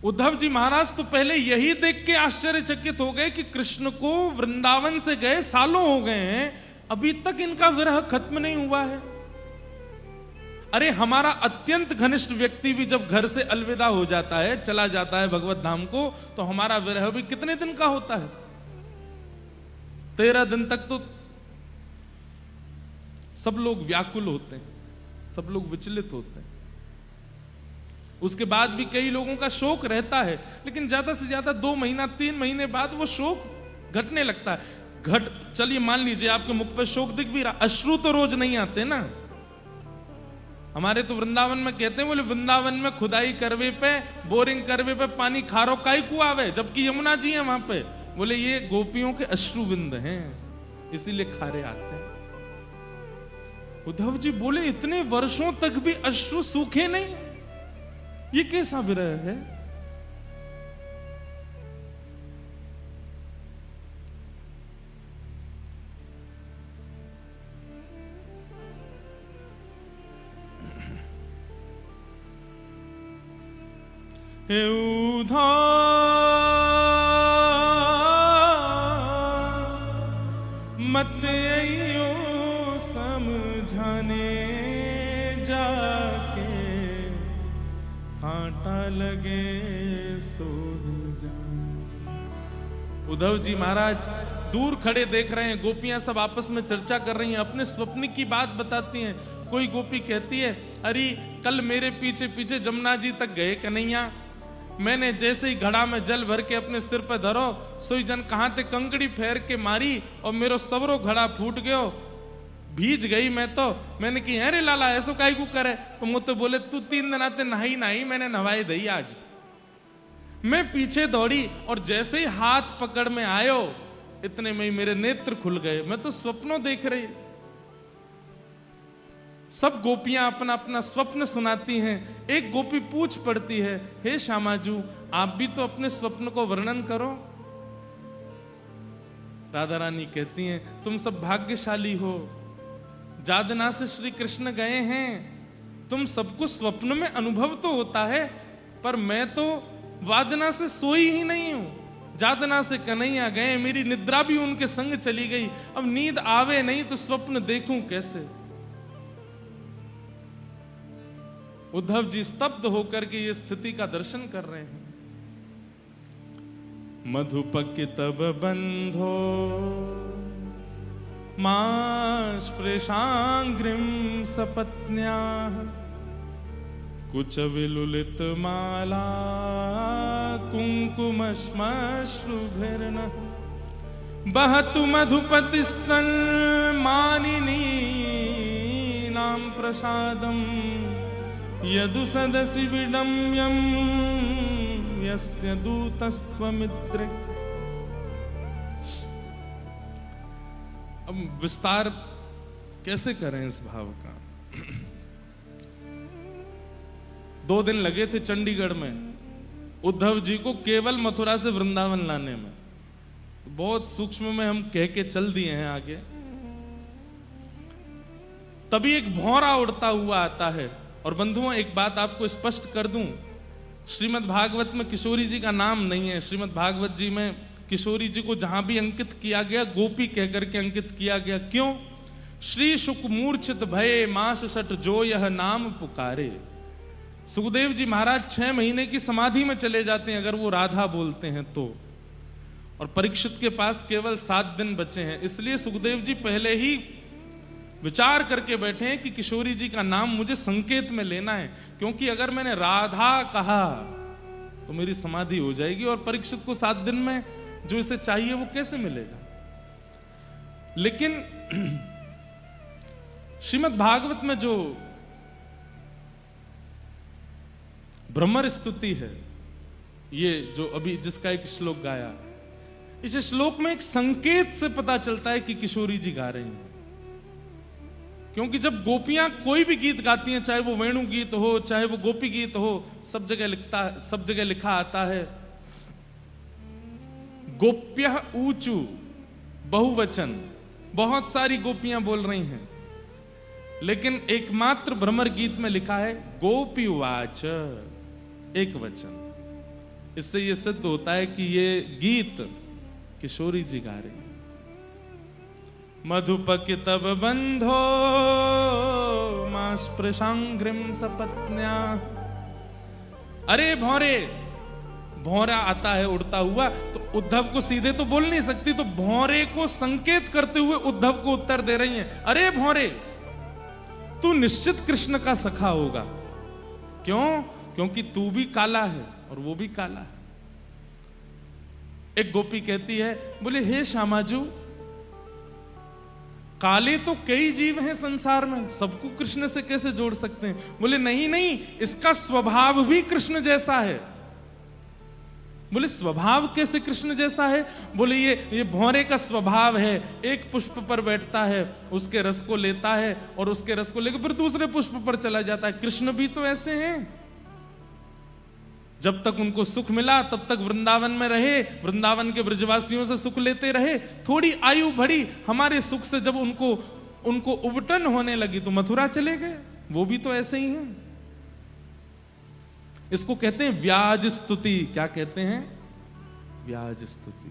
उद्धव जी महाराज तो पहले यही देख के आश्चर्यचकित हो गए कि कृष्ण को वृंदावन से गए सालों हो गए हैं, अभी तक इनका विरह खत्म नहीं हुआ है। अरे हमारा अत्यंत घनिष्ठ व्यक्ति भी जब घर से अलविदा हो जाता है, चला जाता है भगवत धाम को, तो हमारा विरह भी कितने दिन का होता है? 13 दिन तक तो सब लोग व्याकुल होते हैं, सब लोग विचलित होते हैं। उसके बाद भी कई लोगों का शोक रहता है, लेकिन ज्यादा से ज्यादा 2 महीना 3 महीने बाद वो शोक घटने लगता है। चलिए मान लीजिए आपके मुख पर शोक दिख भी रहा, अश्रु तो रोज नहीं आते ना। हमारे तो वृंदावन में कहते हैं, बोले वृंदावन में खुदाई करवे पे, बोरिंग करवे पे पानी खारो काई कुआं आवे, जबकि यमुना जी है वहां पे। बोले ये गोपियों के अश्रु बिंद हैं, इसीलिए खारे आते हैं। उद्धव जी बोले इतने वर्षों तक भी अश्रु सूखे नहीं, ये कैसा विरह है? हे उद्धव मत आइयो समझाने, जाके कांटा लगे सो जाने। उद्धव जी महाराज दूर खड़े देख रहे हैं, गोपियां सब आपस में चर्चा कर रही हैं, अपने स्वप्न की बात बताती हैं। कोई गोपी कहती है, अरे कल मेरे पीछे पीछे जमुना जी तक गए कन्हैया, मैंने जैसे ही घड़ा में जल भर के अपने सिर पर धरो, सोई जन कहां ते कंकड़ी फेर के मारी और मेरो सबरो घड़ा फूट गयो, भीज गई मैं तो। मैंने की अरे लाला ऐसो काई को करे, तो मुझे बोले तू 3 दिन आते नहाई नहीं, मैंने नहाई दई आज। मैं पीछे दौड़ी और जैसे ही हाथ पकड़ में आयो, इतने में ही मेरे नेत्र खुल गए, मैं तो स्वप्नों देख रही। सब गोपियां अपना अपना स्वप्न सुनाती हैं। एक गोपी पूछ पड़ती है, हे श्यामाजू आप भी तो अपने स्वप्न को वर्णन करो। राधा रानी कहती हैं, तुम सब भाग्यशाली हो, जादना से श्री कृष्ण गए हैं, तुम सबको स्वप्न में अनुभव तो होता है, पर मैं तो वादना से सोई ही नहीं हूं। जादना से कन्हैया गए, मेरी निद्रा भी उनके संग चली गई, अब नींद आवे नहीं तो स्वप्न देखूं कैसे। उद्धव जी स्तब्ध होकर के ये स्थिति का दर्शन कर रहे हैं। मधुपक्य तब बंधो मां स्पृशांग्रिम सपत्न्या, कुच विलुलित माला कुंकुम श्मश्रुभिर्न, बहतु मधुपति स्तन मानिनी नाम प्रसादम, यदु सदसि विडम्यम यस्य दूतस्त्वमित्र। अब विस्तार कैसे करें इस भाव का? 2 दिन लगे थे चंडीगढ़ में उद्धव जी को केवल मथुरा से वृंदावन लाने में, बहुत सूक्ष्म में हम कह के चल दिए हैं आगे। तभी एक भौरा उड़ता हुआ आता है और बंधुओं, एक बात आपको स्पष्ट कर दूं, श्रीमद् भागवत में किशोरी जी का नाम नहीं है। श्रीमद् भागवत जी में किशोरी जी को जहां भी अंकित किया गया, गोपी कहकर के अंकित किया गया। क्यों? श्री शुक मूर्छित भये मास सट जो यह नाम पुकारे। सुखदेव जी महाराज 6 महीने की समाधि में चले जाते हैं अगर वो राधा बोलते हैं तो, और परीक्षित के पास केवल 7 दिन बचे हैं। इसलिए सुखदेव जी पहले ही विचार करके बैठे हैं कि किशोरी जी का नाम मुझे संकेत में लेना है, क्योंकि अगर मैंने राधा कहा तो मेरी समाधि हो जाएगी और परीक्षित को 7 दिन में जो इसे चाहिए वो कैसे मिलेगा। लेकिन श्रीमद् भागवत में जो भ्रमर स्तुति है, ये जो अभी जिसका एक श्लोक गाया, इस श्लोक में एक संकेत से पता चलता है कि किशोरी जी गा रही हैं। क्योंकि जब गोपियां कोई भी गीत गाती हैं, चाहे वो वेणु गीत हो, चाहे वो गोपी गीत हो, सब जगह लिखा आता है गोप्यः ऊचु, बहुवचन, बहुत सारी गोपियां बोल रही हैं। लेकिन एकमात्र भ्रमर गीत में लिखा है गोपी वाच, एक वचन। इससे यह सिद्ध होता है कि ये गीत किशोरी जी गा रही हैं। मधुपक तब बंधो मास प्रशांग्रिम सपत्न्या। अरे भौरे, भौरा आता है उड़ता हुआ, तो उद्धव को सीधे तो बोल नहीं सकती, तो भौरे को संकेत करते हुए उद्धव को उत्तर दे रही हैं, अरे भौरे, तू निश्चित कृष्ण का सखा होगा। क्यों? क्योंकि तू भी काला है और वो भी काला है। एक गोपी कहती है, बोले हे श्यामाजू, काले तो कई जीव हैं संसार में, सबको कृष्ण से कैसे जोड़ सकते हैं? बोले नहीं नहीं, इसका स्वभाव भी कृष्ण जैसा है। बोले स्वभाव कैसे कृष्ण जैसा है? बोले ये भौरे का स्वभाव है, एक पुष्प पर बैठता है, उसके रस को लेता है और उसके रस को लेकर फिर दूसरे पुष्प पर चला जाता है। कृष्ण भी तो ऐसे हैं। जब तक उनको सुख मिला तब तक वृंदावन में रहे, वृंदावन के ब्रजवासियों से सुख लेते रहे। थोड़ी आयु बढ़ी हमारे सुख से, जब उनको उबटन होने लगी तो मथुरा चले गए। वो भी तो ऐसे ही हैं। इसको कहते हैं व्याज स्तुति। क्या कहते हैं? व्याज स्तुति,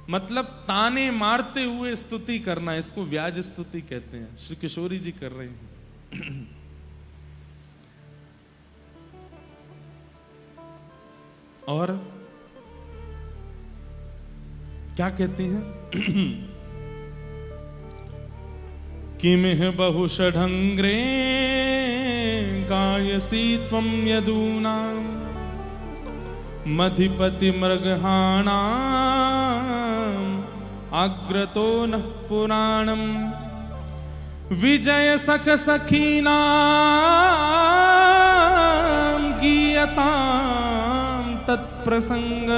मतलब ताने मारते हुए स्तुति करना, इसको व्याज स्तुति कहते हैं। श्री किशोरी जी कर रहे हैं। और क्या कहती हैं? किमिह बहुषढंग्रे गायसी त्वं यदूनां मधिपति मृगहाणां अग्रतो नः पुराणं विजय सख सखीनां गीयतां तत्प्रसंग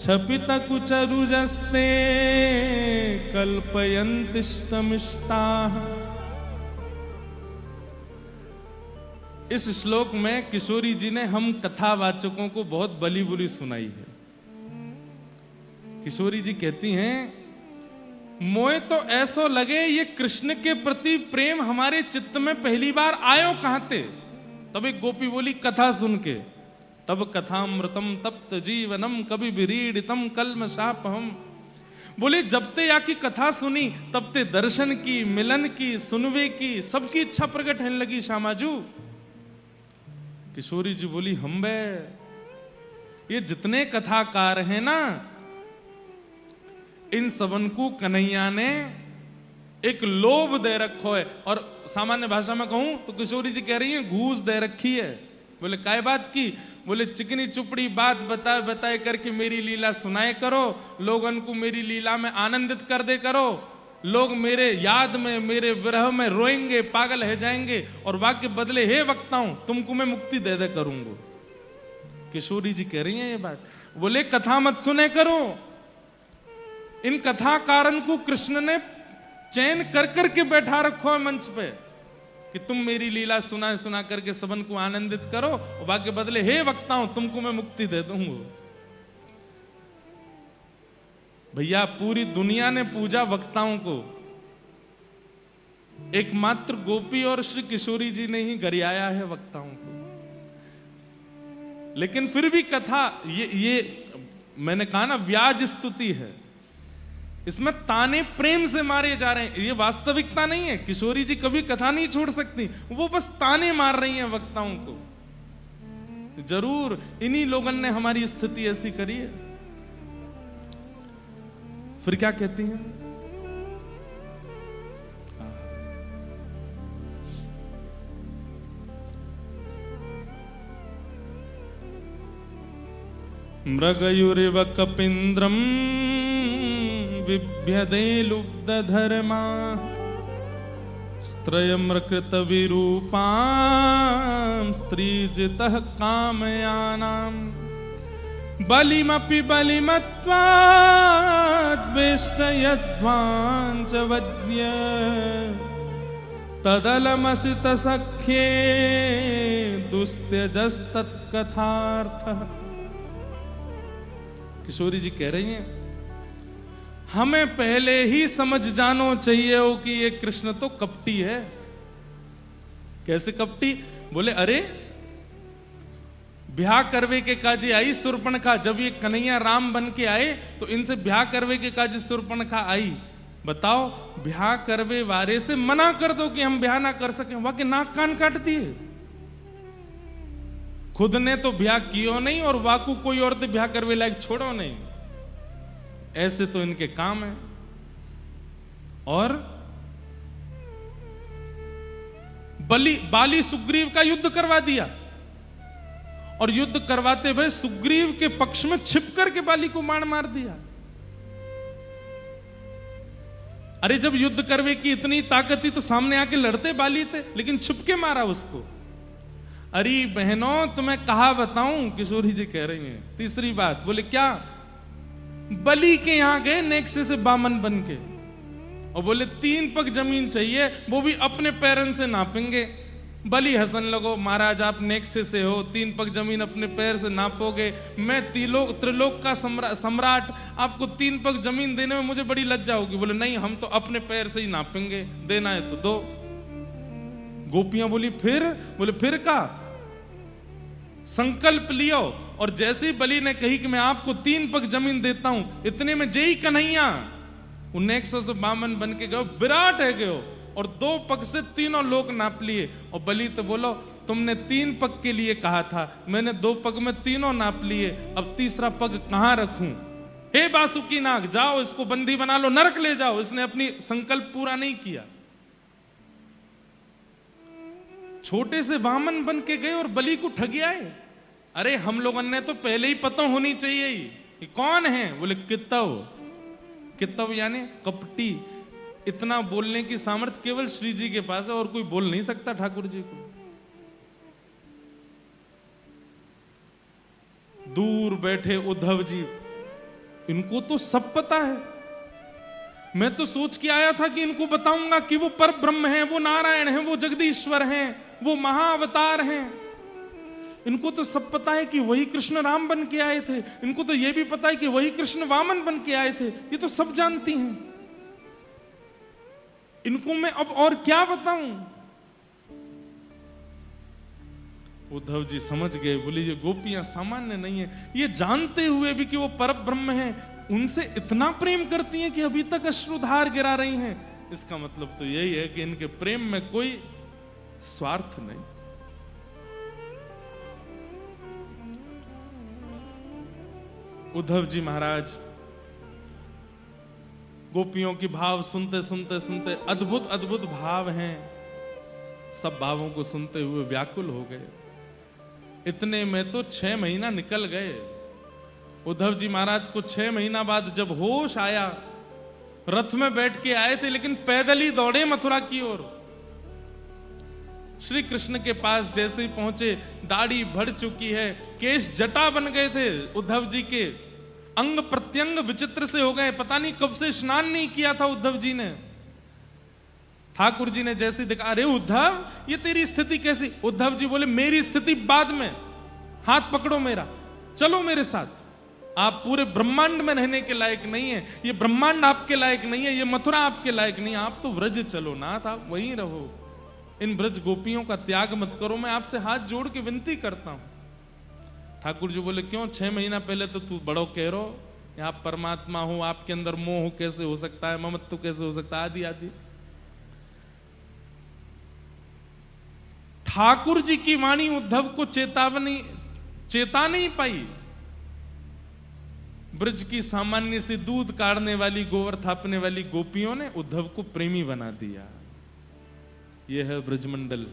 छपित कुचरुजस्ते कल्पयन्तिष्टमिष्टाः। इस श्लोक में किशोरी जी ने हम कथावाचकों को बहुत बली बुली सुनाई है। किशोरी जी कहती हैं, मोए तो ऐसो लगे ये कृष्ण के प्रति प्रेम हमारे चित्त में पहली बार आयो कहां थे। तब एक गोपी बोली कथा सुन के, तब कथामृतम तप्त जीवनम कभी विरीडितम कल्मषापहम। बोले जब ते या की कथा सुनी तब ते दर्शन की, मिलन की, सुनवे की, सबकी इच्छा प्रकट होने लगी श्यामाजू। किशोरी जी बोली हम बे, ये जितने कथाकार हैं ना, इन सबन को कन्हैया ने एक लोभ दे रखो है। और सामान्य भाषा में कहूं तो किशोरी जी कह रही हैं घूस दे रखी है। बोले काय बात की? बोले चिकनी चुपड़ी बात बताए बताए करके मेरी लीला सुनाए करो, लोगन को मेरी लीला में आनंदित कर दे करो, लोग मेरे याद में, मेरे विरह में रोएंगे, पागल हो जाएंगे, और वाक्य बदले हे वक्ताओं तुमको मैं मुक्ति दे दे करूंगा। किशोरी जी कह रही हैं ये बात। बोले कथा मत सुने करो, इन कथाकारन को कृष्ण ने चयन कर करके बैठा रखो है मंच पे कि तुम मेरी लीला सुना करके सबन को आनंदित करो, और वाक्य बदले हे वक्ताओं तुमको मैं मुक्ति दे दूंगा। भैया पूरी दुनिया ने पूजा वक्ताओं को, एकमात्र गोपी और श्री किशोरी जी ने ही गरियाया है वक्ताओं को। लेकिन फिर भी कथा ये मैंने कहा ना, व्याज स्तुति है, इसमें ताने प्रेम से मारे जा रहे हैं। ये वास्तविकता नहीं है। किशोरी जी कभी कथा नहीं छोड़ सकती, वो बस ताने मार रही हैं वक्ताओं को। जरूर इन्हीं लोगों ने हमारी स्थिति ऐसी करी है। फिर क्या कहती हैं? मृगयुरिव कपिन्द्रम बिभ्यदे लुब्धधर्मा स्त्रयमृकृत विरूपां स्त्रीजितः कामयानां बलिमपि बलिमत्वा द्वेष्टयध्वाञ्च वद्य तदलमसित सख्ये दुस्त्यजस्तत्कथार्थः। किशोरी जी कह रही हैं, हमें पहले ही समझ जानो चाहिए हो कि ये कृष्ण तो कपटी है। कैसे कपटी? बोले अरे ब्याह करवे के काजी आई सुर्पणखा। जब ये कन्हैया राम बन के आए तो इनसे ब्याह करवे के काजी सुर्पणखा आई। बताओ, ब्याह करवे वारे से मना कर दो कि हम ब्याह ना कर सके, वहां के नाक कान काट दिए। खुद ने तो ब्याह कियो नहीं और वाकू कोई औरत ब्याह करवे लायक छोड़ो नहीं। ऐसे तो इनके काम है। और बाली सुग्रीव का युद्ध करवा दिया, और युद्ध करवाते हुए सुग्रीव के पक्ष में छिप करके बाली को मार दिया। अरे जब युद्ध करवे की इतनी ताकत थी तो सामने आके लड़ते बाली थे, लेकिन छुप के मारा उसको। अरे बहनों, तुम्हें कहा बताऊं, किशोरी जी कह रही हैं। तीसरी बात बोले क्या? बलि के यहां गए नेक्से से बामन बन के, और बोले 3 पग जमीन चाहिए, वो भी अपने पैरन से नापेंगे। बलि हसन लगो, महाराज आप नेक्से से हो, 3 पग जमीन अपने पैर से नापोगे, मैं त्रिलोक का सम्राट, आपको 3 पग जमीन देने में मुझे बड़ी लज्जा होगी। बोले नहीं, हम तो अपने पैर से ही नापेंगे, देना है तो दो। गोपियां बोली फिर? बोले फिर का संकल्प लियो। और जैसे ही बलि ने कही कि मैं आपको 3 पग जमीन देता हूं, इतने में जय कन्हैया 1952 बन के गए, विराट है गयो, और 2 पग से तीनों लोग नाप लिए। और बलि तो बोलो, तुमने 3 पग के लिए कहा था, मैंने 2 पग में तीनों नाप लिए, अब तीसरा पग कहां रखूं? हे बासुकी नाग, जाओ इसको बंदी बना लो, नरक ले जाओ। इसने अपनी संकल्प पूरा नहीं किया। छोटे से वामन बन के गए और बलि को ठगी आए। अरे हम लोगों ने तो पहले ही पता होनी चाहिए कि कौन है। बोले कित्तव यानी कपटी। इतना बोलने की सामर्थ्य केवल श्री जी के पास है, और कोई बोल नहीं सकता ठाकुर जी को। दूर बैठे उद्धव जी, इनको तो सब पता है। मैं तो सोच के आया था कि इनको बताऊंगा कि वो पर ब्रह्म है, वो नारायण है, वो जगदीश्वर हैं, वो महाअवतार हैं। इनको तो सब पता है कि वही कृष्ण राम बन के आए थे। इनको तो ये भी पता है कि वही कृष्ण वामन बन के आए थे। ये तो सब जानती हैं। इनको मैं अब और क्या बताऊं? उद्धव जी समझ गए। बोले ये गोपियां सामान्य नहीं है। ये जानते हुए भी कि वो परम ब्रह्म है, उनसे इतना प्रेम करती हैं कि अभी तक अश्रुधार गिरा रही हैं। इसका मतलब तो यही है कि इनके प्रेम में कोई स्वार्थ नहीं। उद्धव जी महाराज गोपियों की भाव सुनते सुनते सुनते, अद्भुत अद्भुत भाव हैं, सब भावों को सुनते हुए व्याकुल हो गए। इतने में तो 6 महीना निकल गए। उद्धव जी महाराज को 6 महीना बाद जब होश आया, रथ में बैठ के आए थे लेकिन पैदल ही दौड़े मथुरा की ओर। श्री कृष्ण के पास जैसे ही पहुंचे, दाढ़ी बढ़ चुकी है, केश जटा बन गए थे उद्धव जी के, अंग प्रत्यंग विचित्र से हो गए। पता नहीं कब से स्नान नहीं किया था उद्धव जी ने। ठाकुर जी ने जैसे देखा, अरे उद्धव ये तेरी स्थिति कैसी? उद्धव जी बोले मेरी स्थिति बाद में, हाथ पकड़ो मेरा, चलो मेरे साथ। आप पूरे ब्रह्मांड में रहने के लायक नहीं है, ये ब्रह्मांड आपके लायक नहीं है, ये मथुरा आपके लायक नहीं है, आप तो व्रज चलो नाथ, आप वहीं रहो, इन ब्रज गोपियों का त्याग मत करो, मैं आपसे हाथ जोड़ के विनती करता हूं। ठाकुर जी बोले क्यों, 6 महीना पहले तो तू बड़ो कह रो, आप परमात्मा हो, आपके अंदर मोह कैसे हो सकता है, ममत्व कैसे हो सकता है, आदि आदि। ठाकुर जी की वाणी उद्धव को चेता नहीं पाई। ब्रज की सामान्य से दूध काढ़ने वाली, गोवर थापने वाली गोपियों ने उद्धव को प्रेमी बना दिया। यह है ब्रजमंडल।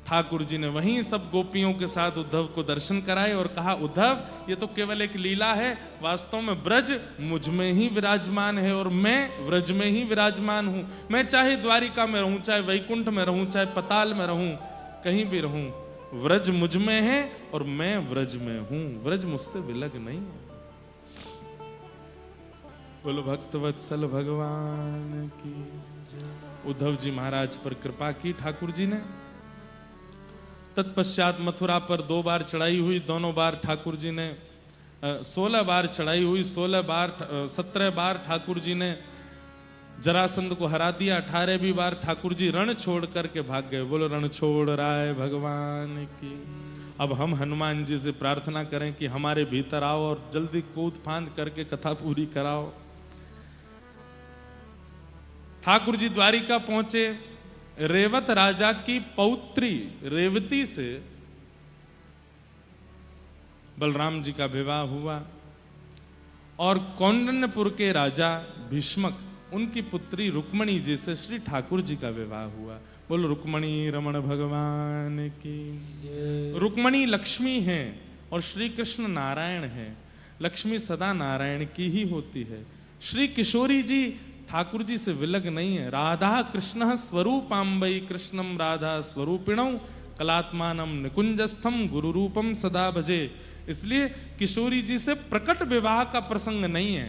ठाकुर जी ने वहीं सब गोपियों के साथ उद्धव को दर्शन कराए और कहा, उद्धव ये तो केवल एक लीला है, वास्तव में ब्रज मुझ में ही विराजमान है और मैं ब्रज में ही विराजमान हूं। मैं चाहे द्वारिका में रहूं, चाहे वैकुंठ में रहूं, चाहे पताल में रहूं, कहीं भी रहूं, व्रज मुझ में है और मैं व्रज में हूं, व्रज मुझसे विलग नहीं है। बोलो भक्त वत्सल भगवान की। उद्धव जी महाराज पर कृपा की ठाकुर जी ने। तत्पश्चात मथुरा पर 2 बार चढ़ाई हुई, दोनों बार ठाकुर जी ने 16 बार चढ़ाई हुई, 17 बार ठाकुर जी ने जरासंध को हरा दिया, 18वीं बार ठाकुर जी रण छोड़ करके भाग गए। बोलो रण छोड़ राय भगवान की। अब हम हनुमान जी से प्रार्थना करें कि हमारे भीतर आओ और जल्दी कूद फांद करके कथा पूरी कराओ। ठाकुर जी द्वारिका पहुंचे। रेवत राजा की पौत्री रेवती से बलराम जी का विवाह हुआ और कौंडन्यपुर के राजा भीष्मक, उनकी पुत्री रुक्मणी जी से श्री ठाकुर जी का विवाह हुआ। बोलो रुक्मणी रमण भगवान की। रुक्मणी लक्ष्मी है और श्री कृष्ण नारायण है। लक्ष्मी सदा नारायण की ही होती है। श्री किशोरी जी ठाकुर जी से विलग नहीं है। राधा कृष्ण स्वरूपाम्बई कृष्णम राधा स्वरूपिणौ कलात्मानम निकुंजस्थम गुरु रूपम सदा भजे। इसलिए किशोरी जी से प्रकट विवाह का प्रसंग नहीं है।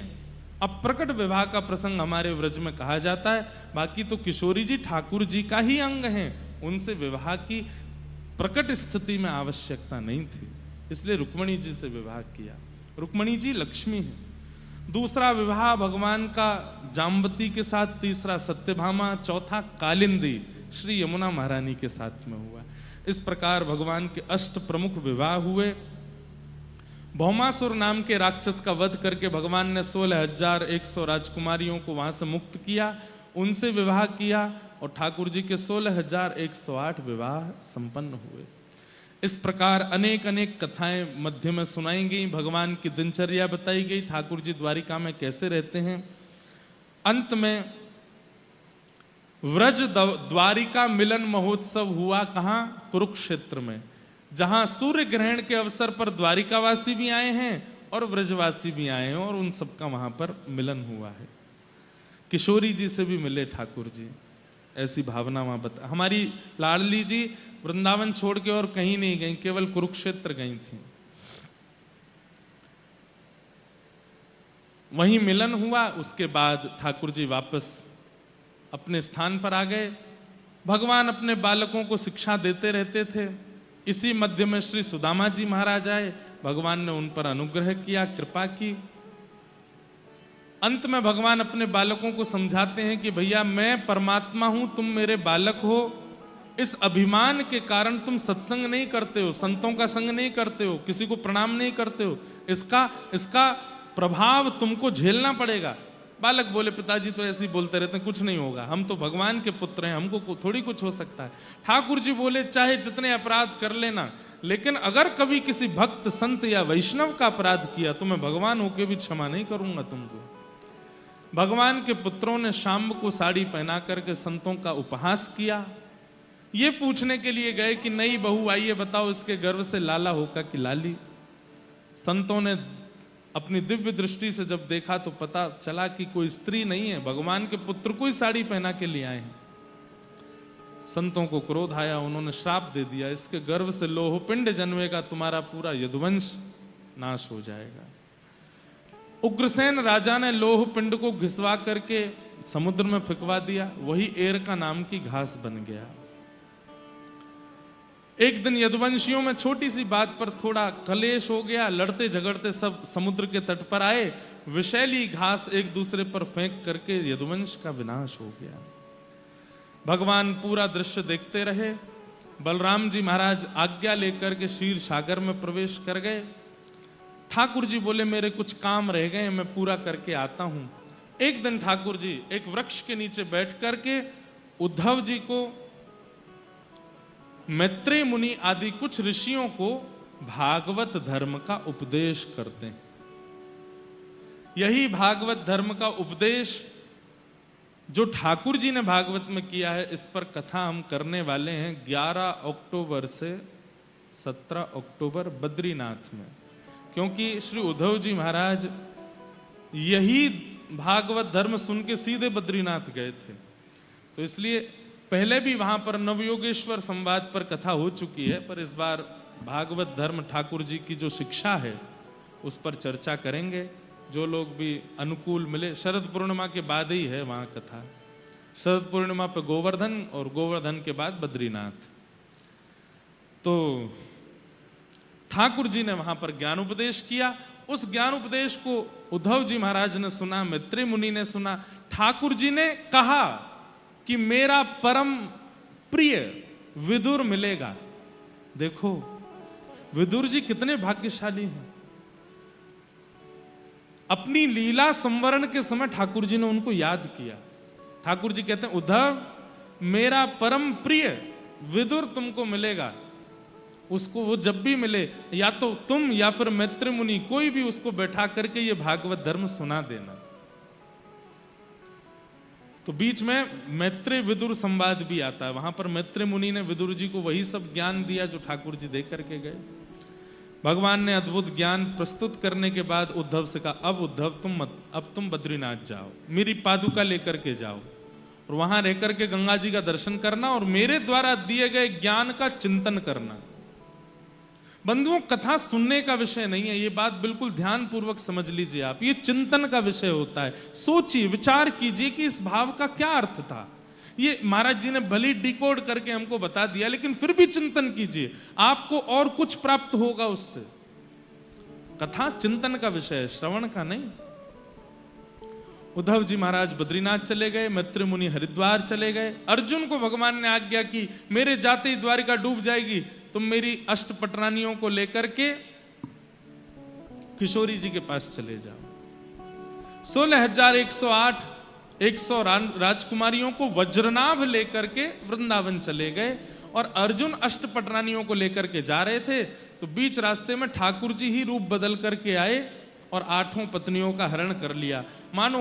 अब प्रकट विवाह का प्रसंग हमारे व्रज में कहा जाता है, बाकी तो किशोरी जी ठाकुर जी का ही अंग हैं, उनसे विवाह की प्रकट स्थिति में आवश्यकता नहीं थी, इसलिए रुक्मणी जी से विवाह किया। रुक्मणी जी लक्ष्मी है। दूसरा विवाह भगवान का जाम्बती के साथ, तीसरा सत्यभामा, चौथा कालिंदी श्री यमुना महारानी के साथ में हुआ। इस प्रकार भगवान के 8 प्रमुख विवाह हुए। भौमासुर नाम के राक्षस का वध करके भगवान ने 16,100 राजकुमारियों को वहां से मुक्त किया, उनसे विवाह किया और ठाकुर जी के 16,108 विवाह संपन्न हुए। इस प्रकार अनेक अनेक कथाएं मध्य में सुनाई गई, भगवान की दिनचर्या बताई गई, ठाकुर जी द्वारिका में कैसे रहते हैं। अंत में व्रज द्वारिका मिलन महोत्सव हुआ। कहां? कुरुक्षेत्र में, जहां सूर्य ग्रहण के अवसर पर द्वारिकावासी भी आए हैं और व्रजवासी भी आए हैं और उन सबका वहां पर मिलन हुआ है। किशोरी जी से भी मिले ठाकुर जी, ऐसी भावना वहां बता। हमारी लाडली जी वृंदावन छोड़ के और कहीं नहीं गई, केवल कुरुक्षेत्र गई थी। वहीं मिलन हुआ। उसके बाद ठाकुर जी वापस अपने स्थान पर आ गए। भगवान अपने बालकों को शिक्षा देते रहते थे। इसी मध्य में श्री सुदामा जी महाराज आए, भगवान ने उन पर अनुग्रह किया, कृपा की। अंत में भगवान अपने बालकों को समझाते हैं कि भैया मैं परमात्मा हूं, तुम मेरे बालक हो। इस अभिमान के कारण तुम सत्संग नहीं करते हो, संतों का संग नहीं करते हो, किसी को प्रणाम नहीं करते हो, इसका प्रभाव तुमको झेलना पड़ेगा। बालक बोले पिताजी तो ऐसे ही बोलते रहते हैं, कुछ नहीं होगा, हम तो भगवान के पुत्र हैं, हमको थोड़ी कुछ हो सकता है। ठाकुर जी बोले चाहे जितने अपराध कर लेना, लेकिन अगर कभी किसी भक्त संत या वैष्णव का अपराध किया तो मैं भगवान होके भी क्षमा नहीं करूंगा तुमको। भगवान के पुत्रों ने शाम को साड़ी पहना करके संतों का उपहास किया। ये पूछने के लिए गए कि नई बहू आई है, बताओ इसके गर्भ से लाला होगा कि लाली। संतों ने अपनी दिव्य दृष्टि से जब देखा तो पता चला कि कोई स्त्री नहीं है, भगवान के पुत्र को ही साड़ी पहना के लिए आए हैं। संतों को क्रोध आया, उन्होंने श्राप दे दिया, इसके गर्भ से लोह पिंड जन्मेगा, तुम्हारा पूरा यदुवंश नाश हो जाएगा। उग्रसेन राजा ने लोह पिंड को घिसवा करके समुद्र में फेंकवा दिया, वही एर का नाम की घास बन गया। एक दिन यदुवंशियों में छोटी सी बात पर थोड़ा कलेश हो गया, लड़ते झगड़ते सब समुद्र के तट पर आए, विषैली घास एक दूसरे पर फेंक करके यदुवंश का विनाश हो गया। भगवान पूरा दृश्य देखते रहे। बलराम जी महाराज आज्ञा लेकर के क्षीर सागर में प्रवेश कर गए। ठाकुर जी बोले मेरे कुछ काम रह गए, मैं पूरा करके आता हूं। एक दिन ठाकुर जी एक वृक्ष के नीचे बैठ करके उद्धव जी को, मैत्रेय मुनि आदि कुछ ऋषियों को भागवत धर्म का उपदेश करते हैं। यही भागवत धर्म का उपदेश जो ठाकुर जी ने भागवत में किया है, इस पर कथा हम करने वाले हैं 11 अक्टूबर से 17 अक्टूबर बद्रीनाथ में, क्योंकि श्री उद्धव जी महाराज यही भागवत धर्म सुन के सीधे बद्रीनाथ गए थे। तो इसलिए पहले भी वहां पर नवयोगेश्वर संवाद पर कथा हो चुकी है, पर इस बार भागवत धर्म ठाकुर जी की जो शिक्षा है उस पर चर्चा करेंगे। जो लोग भी अनुकूल मिले, शरद पूर्णिमा के बाद ही है वहां कथा। शरद पूर्णिमा पे गोवर्धन और गोवर्धन के बाद बद्रीनाथ। तो ठाकुर जी ने वहां पर ज्ञान उपदेश किया। उस ज्ञान उपदेश को उद्धव जी महाराज ने सुना, मैत्रेय मुनि ने सुना। ठाकुर जी ने कहा कि मेरा परम प्रिय विदुर मिलेगा। देखो विदुर जी कितने भाग्यशाली हैं। अपनी लीला संवरण के समय ठाकुर जी ने उनको याद किया। ठाकुर जी कहते हैं उद्धव मेरा परम प्रिय विदुर तुमको मिलेगा। उसको वो जब भी मिले, या तो तुम या फिर मैत्रेय मुनि, कोई भी उसको बैठा करके ये भागवत धर्म सुना देना। तो बीच में मैत्रेय विदुर संवाद भी आता है। वहां पर मैत्रेय मुनि ने विदुर जी को वही सब ज्ञान दिया जो ठाकुर जी दे करके गए। भगवान ने अद्भुत ज्ञान प्रस्तुत करने के बाद उद्धव से कहा अब उद्धव अब तुम बद्रीनाथ जाओ, मेरी पादुका लेकर के जाओ और वहां रह करके गंगा जी का दर्शन करना और मेरे द्वारा दिए गए ज्ञान का चिंतन करना। बंधुओं, कथा सुनने का विषय नहीं है, ये बात बिल्कुल ध्यान पूर्वक समझ लीजिए आप। ये चिंतन का विषय होता है। सोचिए, विचार कीजिए कि इस भाव का क्या अर्थ था। ये महाराज जी ने भली डिकोड करके हमको बता दिया, लेकिन फिर भी चिंतन कीजिए, आपको और कुछ प्राप्त होगा उससे। कथा चिंतन का विषय है, श्रवण का नहीं। उद्धव जी महाराज बद्रीनाथ चले गए, मैत्रेय मुनि हरिद्वार चले गए। अर्जुन को भगवान ने आज्ञा की मेरे जाते ही द्वारिका डूब जाएगी, तुम मेरी अष्टपटरानियों को लेकर के किशोरी जी के पास चले जाओ। 16,108 100 राजकुमारियों को वज्रनाभ लेकर के वृंदावन चले गए और अर्जुन अष्टपटरानियों को लेकर के जा रहे थे। तो बीच रास्ते में ठाकुर जी ही रूप बदल करके आए और 8 पत्नियों का हरण कर लिया। मानो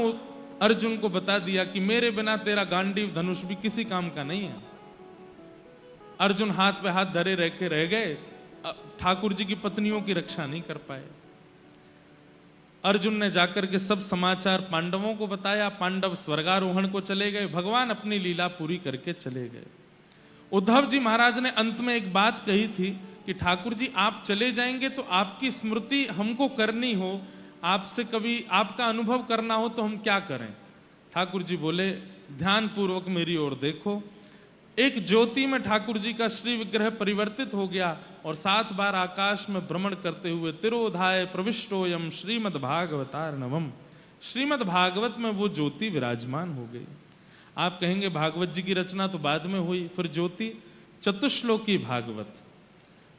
अर्जुन को बता दिया कि मेरे बिना तेरा गांडीव धनुष भी किसी काम का नहीं है। अर्जुन हाथ पे हाथ धरे रह के रह गए, ठाकुर जी की पत्नियों की रक्षा नहीं कर पाए। अर्जुन ने जाकर के सब समाचार पांडवों को बताया। पांडव स्वर्गारोहण को चले गए, भगवान अपनी लीला पूरी करके चले गए। उद्धव जी महाराज ने अंत में एक बात कही थी कि ठाकुर जी आप चले जाएंगे तो आपकी स्मृति हमको करनी हो, आपसे कभी आपका अनुभव करना हो तो हम क्या करें। ठाकुर जी बोले ध्यान पूर्वक मेरी ओर देखो। एक ज्योति में ठाकुर जी का श्री विग्रह परिवर्तित हो गया और 7 बार आकाश में भ्रमण करते हुए तिरोधाय प्रविष्टोयम श्रीमद् भागवतार्णवम, श्रीमद् भागवत में वो ज्योति विराजमान हो गई। आप कहेंगे भागवत जी की रचना तो बाद में हुई, फिर ज्योति चतुश्लोकी भागवत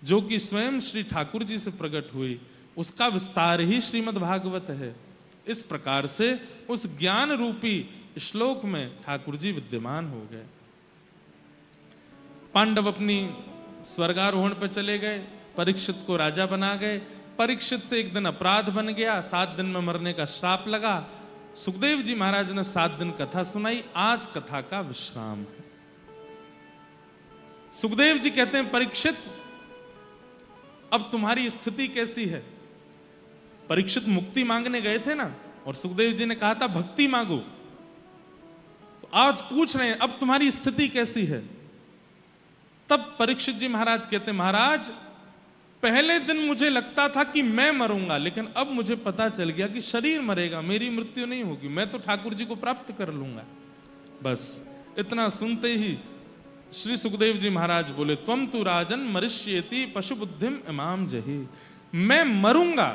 जो कि स्वयं श्री ठाकुर जी से प्रकट हुई, उसका विस्तार ही श्रीमद् भागवत है। इस प्रकार से उस ज्ञान रूपी श्लोक में ठाकुर जी विद्यमान हो गए। पांडव अपनी स्वर्गारोहण पर चले गए, परीक्षित को राजा बना गए। परीक्षित से एक दिन अपराध बन गया, 7 दिन में मरने का श्राप लगा। सुखदेव जी महाराज ने 7 दिन कथा सुनाई। आज कथा का विश्राम है। सुखदेव जी कहते हैं परीक्षित अब तुम्हारी स्थिति कैसी है। परीक्षित मुक्ति मांगने गए थे ना, और सुखदेव जी ने कहा था भक्ति मांगो। तो आज पूछ रहे हैं अब तुम्हारी स्थिति कैसी है। तब परीक्षित जी महाराज कहते हैं महाराज पहले दिन मुझे लगता था कि मैं मरूंगा, लेकिन अब मुझे पता चल गया कि शरीर मरेगा, मेरी मृत्यु नहीं होगी, मैं तो ठाकुर जी को प्राप्त कर लूंगा। बस इतना सुनते ही श्री सुखदेव जी महाराज बोले, त्वम तु राजन मरिष्येति पशु बुद्धिम इमाम जही। मैं मरूंगा,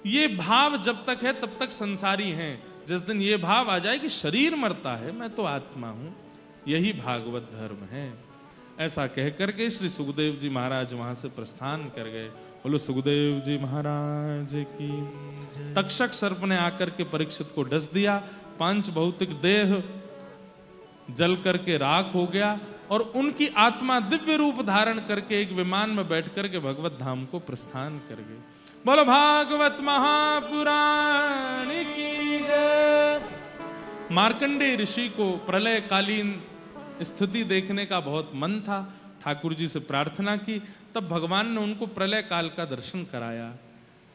ये भाव जब तक है तब तक संसारी हैं। जिस दिन ये भाव आ जाए कि शरीर मरता है, मैं तो आत्मा हूं, यही भागवत धर्म है। ऐसा कह करके श्री सुखदेव जी महाराज वहां से प्रस्थान कर गए। बोलो सुखदेव जी महाराज की। तक्षक सर्प ने आकर के परीक्षित को डस दिया, पांच भौतिक देह जल करके राख हो गया और उनकी आत्मा दिव्य रूप धारण करके एक विमान में बैठ करके भगवत धाम को प्रस्थान कर गए। बोलो भागवत महापुराण की जय। मार्कंडेय ऋषि को प्रलय कालीन स्थिति देखने का बहुत मन था। ठाकुर जी से प्रार्थना की, तब भगवान ने उनको प्रलय काल का दर्शन कराया।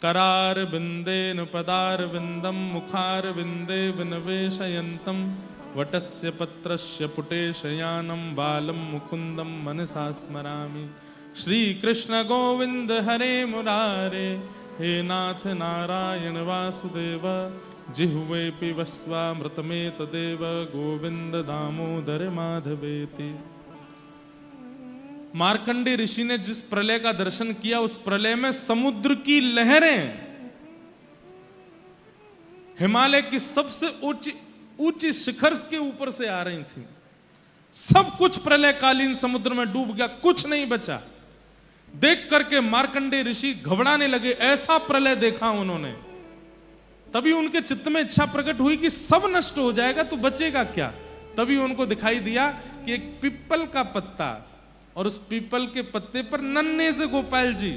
करार बिंदेन पदार बिंदम मुखार बिंदे विनवेशयंतम वटस्य पत्रस्य पुटे शयानम बालम मुकुंदम मनसा स्मरामि। श्री कृष्ण गोविंद हरे मुरारे, हे नाथ नारायण वासुदेव, जिह्वे पिबस्वामृतमेतदेव गोविंद दामोदर माधवेति। मार्कंडेय ऋषि ने जिस प्रलय का दर्शन किया, उस प्रलय में समुद्र की लहरें हिमालय की सबसे ऊंची शिखर के ऊपर से आ रही थी। सब कुछ प्रलयकालीन समुद्र में डूब गया, कुछ नहीं बचा। देख करके मार्कंडेय ऋषि घबराने लगे, ऐसा प्रलय देखा उन्होंने। तभी उनके चित्त में इच्छा प्रकट हुई कि सब नष्ट हो जाएगा तो बचेगा क्या। तभी उनको दिखाई दिया कि एक पीपल का पत्ता, और उस पीपल के पत्ते पर नन्हे से गोपाल जी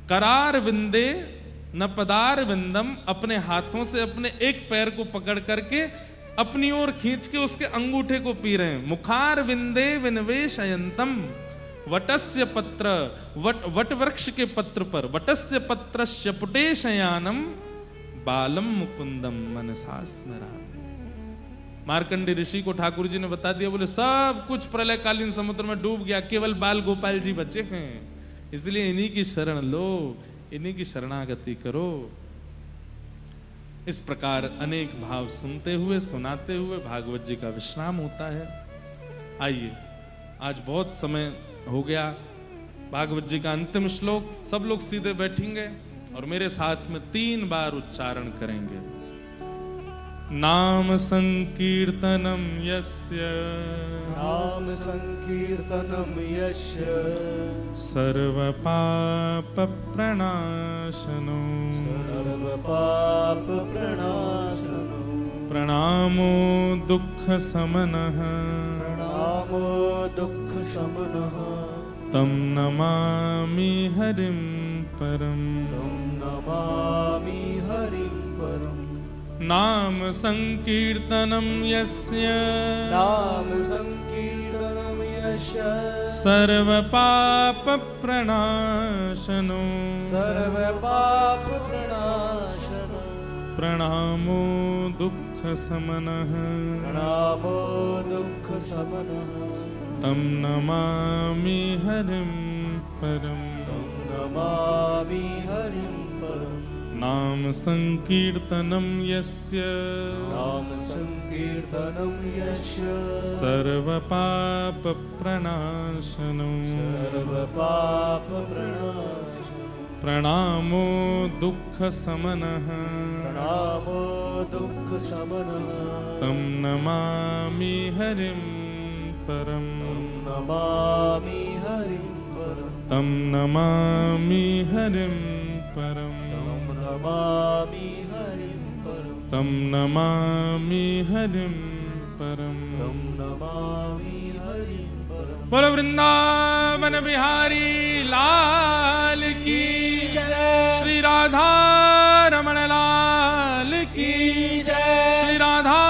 करार विंदे न पदार विंदम, अपने हाथों से अपने एक पैर को पकड़ करके अपनी ओर खींच के उसके अंगूठे को पी रहे हैं। मुखार विंदे विनवेशयंतम वटस्य पत्र, वट वृक्ष के पत्र पर वटस्य पत्रस्य पुटे शयानम बालम मुकुंदम मनसा स्मरामि। मार्कंडेय ऋषि को ठाकुर जी ने बता दिया, बोले सब कुछ प्रलयकालीन समुद्र में डूब गया, केवल बाल गोपाल जी बचे हैं, इसलिए इन्हीं की शरण लो, इन्हीं की शरणागति करो। इस प्रकार अनेक भाव सुनते हुए सुनाते हुए भागवत जी का विश्राम होता है। आइए, आज बहुत समय हो गया। भागवत जी का अंतिम श्लोक सब लोग सीधे बैठेंगे और मेरे साथ में 3 बार उच्चारण करेंगे। नाम संकीर्तनम यस्य, नाम संकीर्तनम यस्य, सर्व पाप प्रणाशनो, सर्व पाप प्रणाशनो, प्रणामो दुख समनः, प्रणामो दुख समनः, तम नमामि हरिं परम, तम नमामि हरिं परम। नाम संकीर्तनम यस्य, नाम संकीर्तनम यस्य, सर्व पाप प्रणाशनो, सर्व पाप प्रणाशनो, प्रणामो दुख समनः, प्रणामो दुख समनः, तम नमामि हरिं परम, तम नमामि हरिं परम। नाम संकीर्तनम यस्य, नाम संकीर्तनम यस्य, सर्व पाप प्रणाशनो, सर्व पाप प्रणाशनो, प्रणामो दुख समनः, प्रणामो दुख समनः, तम नमामि हरिं परम, तम नमामि हरिं परम, तम नमामि हरिं परम, तम नमामि हरिं परम, तम नमामि हरिं परम। तम नमामि हरिं परम। बोलो वृंदावन बिहारी लाल की जय, श्री राधा रमण लाल की जय, श्री राधा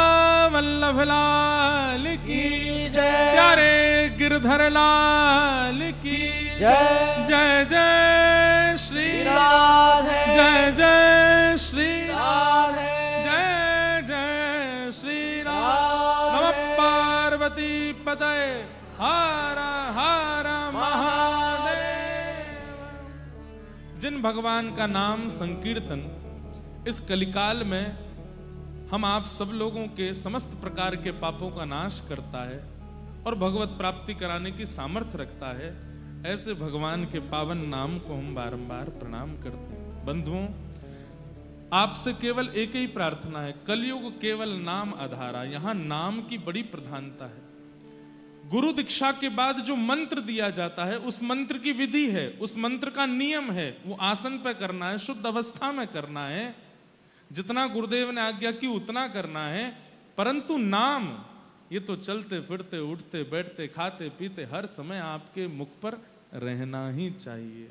वल्लभ लाल की जय, प्यारे गिरधर लाल की जय, जय जय श्री राधे, जय जय श्री राधे, जय जय श्री राम। राधे। नमः पार्वती पतये हर हर महादेव। जिन भगवान का नाम संकीर्तन इस कलिकाल में हम आप सब लोगों के समस्त प्रकार के पापों का नाश करता है, और भगवत प्राप्ति कराने की सामर्थ्य रखता है, ऐसे भगवान के पावन नाम को हम बारंबार प्रणाम करते हैं। बंधुओं, आपसे केवल एक ही प्रार्थना है, कलयुग केवल नाम आधारा। यहां नाम की बड़ी प्रधानता है। गुरु दीक्षा के बाद जो मंत्र दिया जाता है, उस मंत्र की विधि है, उस मंत्र का नियम है, वो आसन पे करना है, शुद्ध अवस्था में करना है, जितना गुरुदेव ने आज्ञा की उतना करना है। परंतु नाम, ये तो चलते फिरते, उठते बैठते, खाते पीते हर समय आपके मुख पर रहना ही चाहिए।